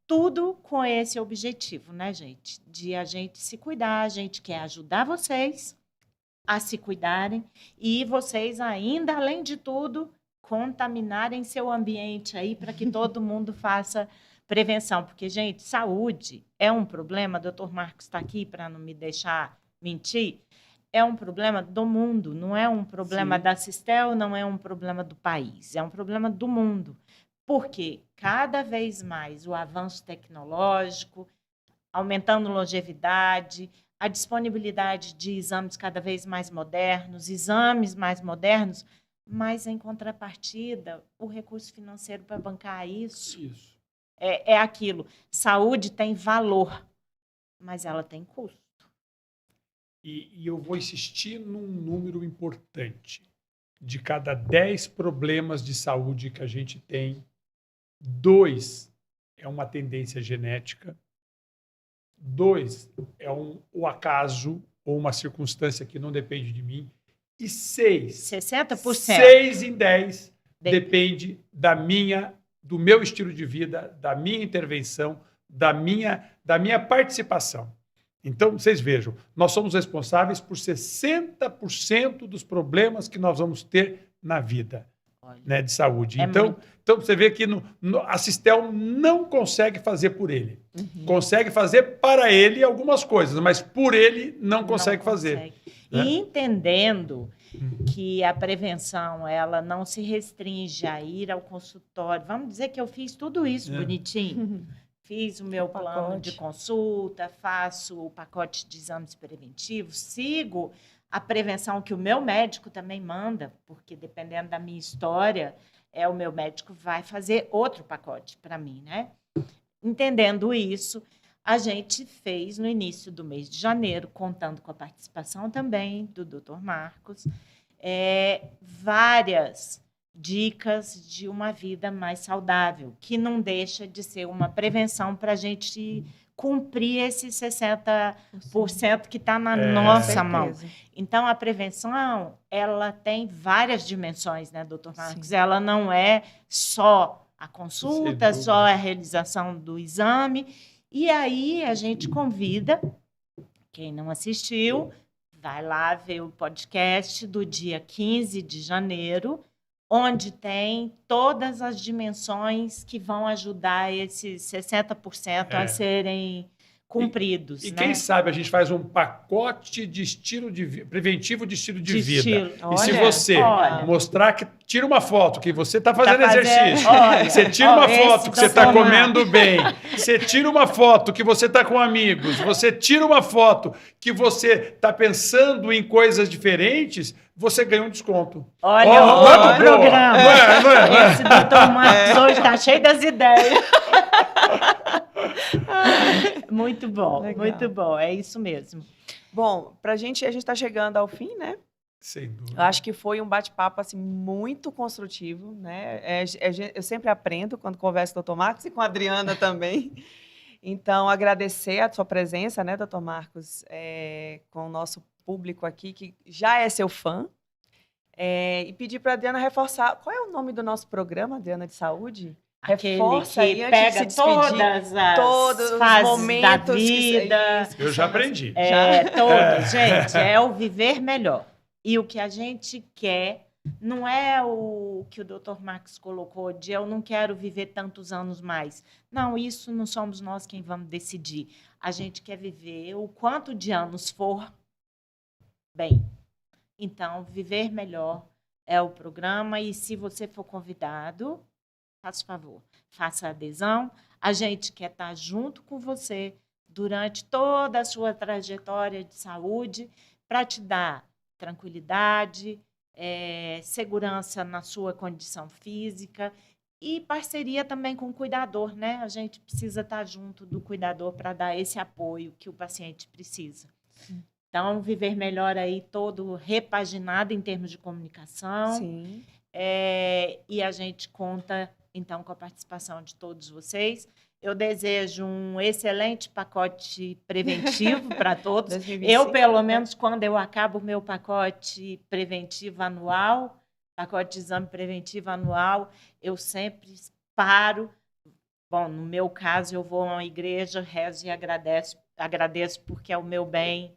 Tudo com esse objetivo, né, gente? De a gente se cuidar, a gente quer ajudar vocês a se cuidarem e vocês ainda, além de tudo, contaminarem seu ambiente aí para que todo mundo faça prevenção, porque, gente, saúde é um problema, o doutor Marcos está aqui para não me deixar mentir, é um problema do mundo, não é um problema Sim. da Sistel, não é um problema do país, é um problema do mundo. Porque cada vez mais o avanço tecnológico, aumentando longevidade, a disponibilidade de exames cada vez mais modernos, mas, em contrapartida, o recurso financeiro para bancar isso. É aquilo. Saúde tem valor, mas ela tem custo. E eu vou insistir num número importante. De cada 10 problemas de saúde que a gente tem, 2 é uma tendência genética, 2 é o acaso ou uma circunstância que não depende de mim, e 60%. 6 em 10 depende do meu estilo de vida, da minha intervenção, da minha participação. Então, vocês vejam, nós somos responsáveis por 60% dos problemas que nós vamos ter na vida, Olha, né, de saúde. É Então você vê que a Sistel não consegue fazer por ele. Consegue fazer para ele algumas coisas, mas por ele não consegue fazer. Né? E entendendo que a prevenção ela não se restringe a ir ao consultório. Vamos dizer que eu fiz tudo isso bonitinho. Fiz o meu plano de consulta, faço o pacote de exames preventivos, sigo a prevenção que o meu médico também manda, porque dependendo da minha história, o meu médico vai fazer outro pacote para mim, né? Entendendo isso, a gente fez no início do mês de janeiro, contando com a participação também do Dr. Marcos, várias dicas de uma vida mais saudável, que não deixa de ser uma prevenção para a gente cumprir esses 60% que está na nossa mão. Então, a prevenção, ela tem várias dimensões, né, doutor Marcos? Sim. Ela não é só a consulta, só a realização do exame. E aí, a gente convida, quem não assistiu, vai lá ver o podcast do dia 15 de janeiro, onde tem todas as dimensões que vão ajudar esses 60% a serem cumpridos. E né? Quem sabe a gente faz um pacote de estilo de vida, preventivo de estilo de vida. Estilo. E se você mostrar que tira uma foto que você está fazendo exercício, olha, você tira uma foto que você está comendo bem, você tira uma foto que você está com amigos, você tira uma foto que você está pensando em coisas diferentes, você ganha um desconto. Olha, outro programa. Esse doutor Marcos hoje está cheio das ideias. Muito bom, legal. Muito bom, é isso mesmo. Bom, a gente está chegando ao fim, né? Sem dúvida. Eu acho que foi um bate-papo assim, muito construtivo, né? Eu sempre aprendo quando converso com o Dr. Marcos e com a Adriana também. Então, agradecer a sua presença, né, Dr. Marcos, com o nosso público aqui, que já é seu fã. E pedir para a Adriana reforçar. Qual é o nome do nosso programa, Adriana, de saúde? Reforça aí antes de se despedir, todos os momentos da vida. Eu já aprendi. Todos, gente. É o viver melhor. E o que a gente quer não é o que o Dr. Marcos colocou de eu não quero viver tantos anos mais. Não, isso não somos nós quem vamos decidir. A gente quer viver o quanto de anos for bem. Então, viver melhor é o programa. E se você for convidado, faça favor, faça a adesão. A gente quer estar junto com você durante toda a sua trajetória de saúde para te dar tranquilidade, segurança na sua condição física e parceria também com o cuidador, né? A gente precisa estar junto do cuidador para dar esse apoio que o paciente precisa. Sim. Então, viver melhor aí todo repaginado em termos de comunicação. Sim. E a gente conta, então, com a participação de todos vocês. Eu desejo um excelente pacote preventivo para todos. 2025. Eu, pelo menos, quando eu acabo o meu pacote preventivo anual, pacote de exame preventivo anual, eu sempre paro. Bom, no meu caso, eu vou a uma igreja, rezo e agradeço porque é o meu bem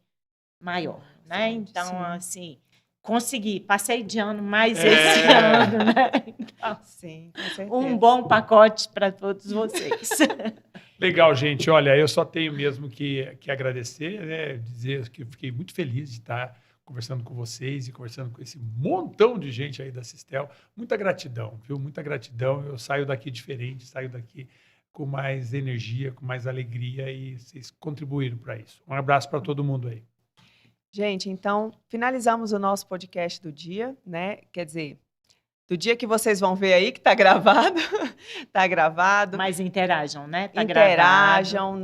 maior. Né? Então, sim. Assim, consegui. Passei de ano mais esse ano. Né? Então, sim, com certeza. Um bom pacote para todos vocês. Legal, gente. Olha, eu só tenho mesmo que agradecer, né? Dizer que eu fiquei muito feliz de estar conversando com vocês e conversando com esse montão de gente aí da Sistel. Muita gratidão, viu? Muita gratidão. Eu saio daqui diferente, saio daqui com mais energia, com mais alegria e vocês contribuíram para isso. Um abraço para todo mundo aí. Gente, então, finalizamos o nosso podcast do dia, né? Quer dizer, do dia que vocês vão ver aí, que está gravado. Está gravado. Mas interajam, né? Tá interajam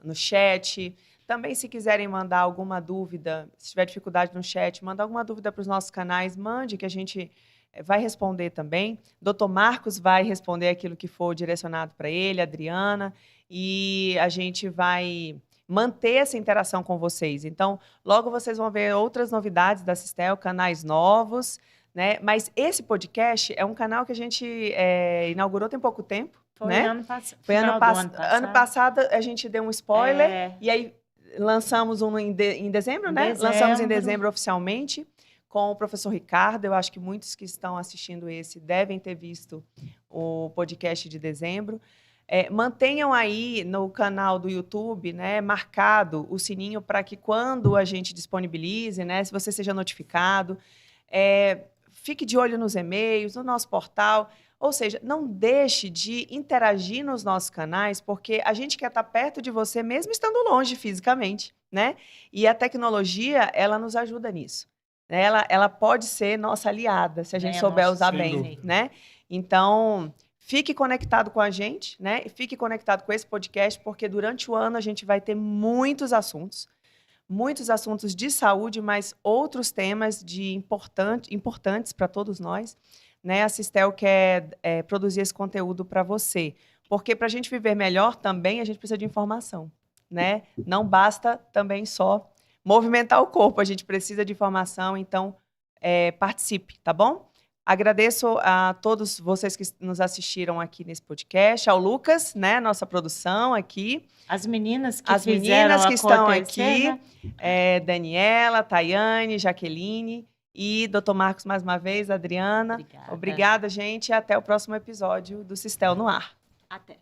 no chat. Também, se quiserem mandar alguma dúvida, se tiver dificuldade no chat, mandar alguma dúvida para os nossos canais, mande que a gente vai responder também. Dr. Marcos vai responder aquilo que for direcionado para ele, Adriana, e a gente vai manter essa interação com vocês. Então, logo vocês vão ver outras novidades da Sistel, canais novos, né? Mas esse podcast é um canal que a gente inaugurou tem pouco tempo. Foi, né? Foi ano passado. Ano passado a gente deu um spoiler e aí lançamos um em dezembro, né? Lançamos em dezembro oficialmente com o professor Ricardo. Eu acho que muitos que estão assistindo esse devem ter visto o podcast de dezembro. Mantenham aí no canal do YouTube, né, marcado o sininho para que quando a gente disponibilize, né, se você seja notificado, fique de olho nos e-mails, no nosso portal. Ou seja, não deixe de interagir nos nossos canais, porque a gente quer estar perto de você, mesmo estando longe fisicamente, né? E a tecnologia, ela nos ajuda nisso. Ela pode ser nossa aliada, se a gente souber usar bem, né? Então, fique conectado com a gente, né? E fique conectado com esse podcast, porque durante o ano a gente vai ter muitos assuntos de saúde, mas outros temas importantes para todos nós. Né? A Sistel quer produzir esse conteúdo para você, porque para a gente viver melhor também a gente precisa de informação. Né? Não basta também só movimentar o corpo, a gente precisa de informação, então participe, tá bom? Agradeço a todos vocês que nos assistiram aqui nesse podcast, ao Lucas, né, nossa produção aqui. As meninas que estão aqui, Daniela, Tayane, Jaqueline e Dr. Marcos mais uma vez, Adriana. Obrigada, gente, e até o próximo episódio do Sistel no Ar. Até.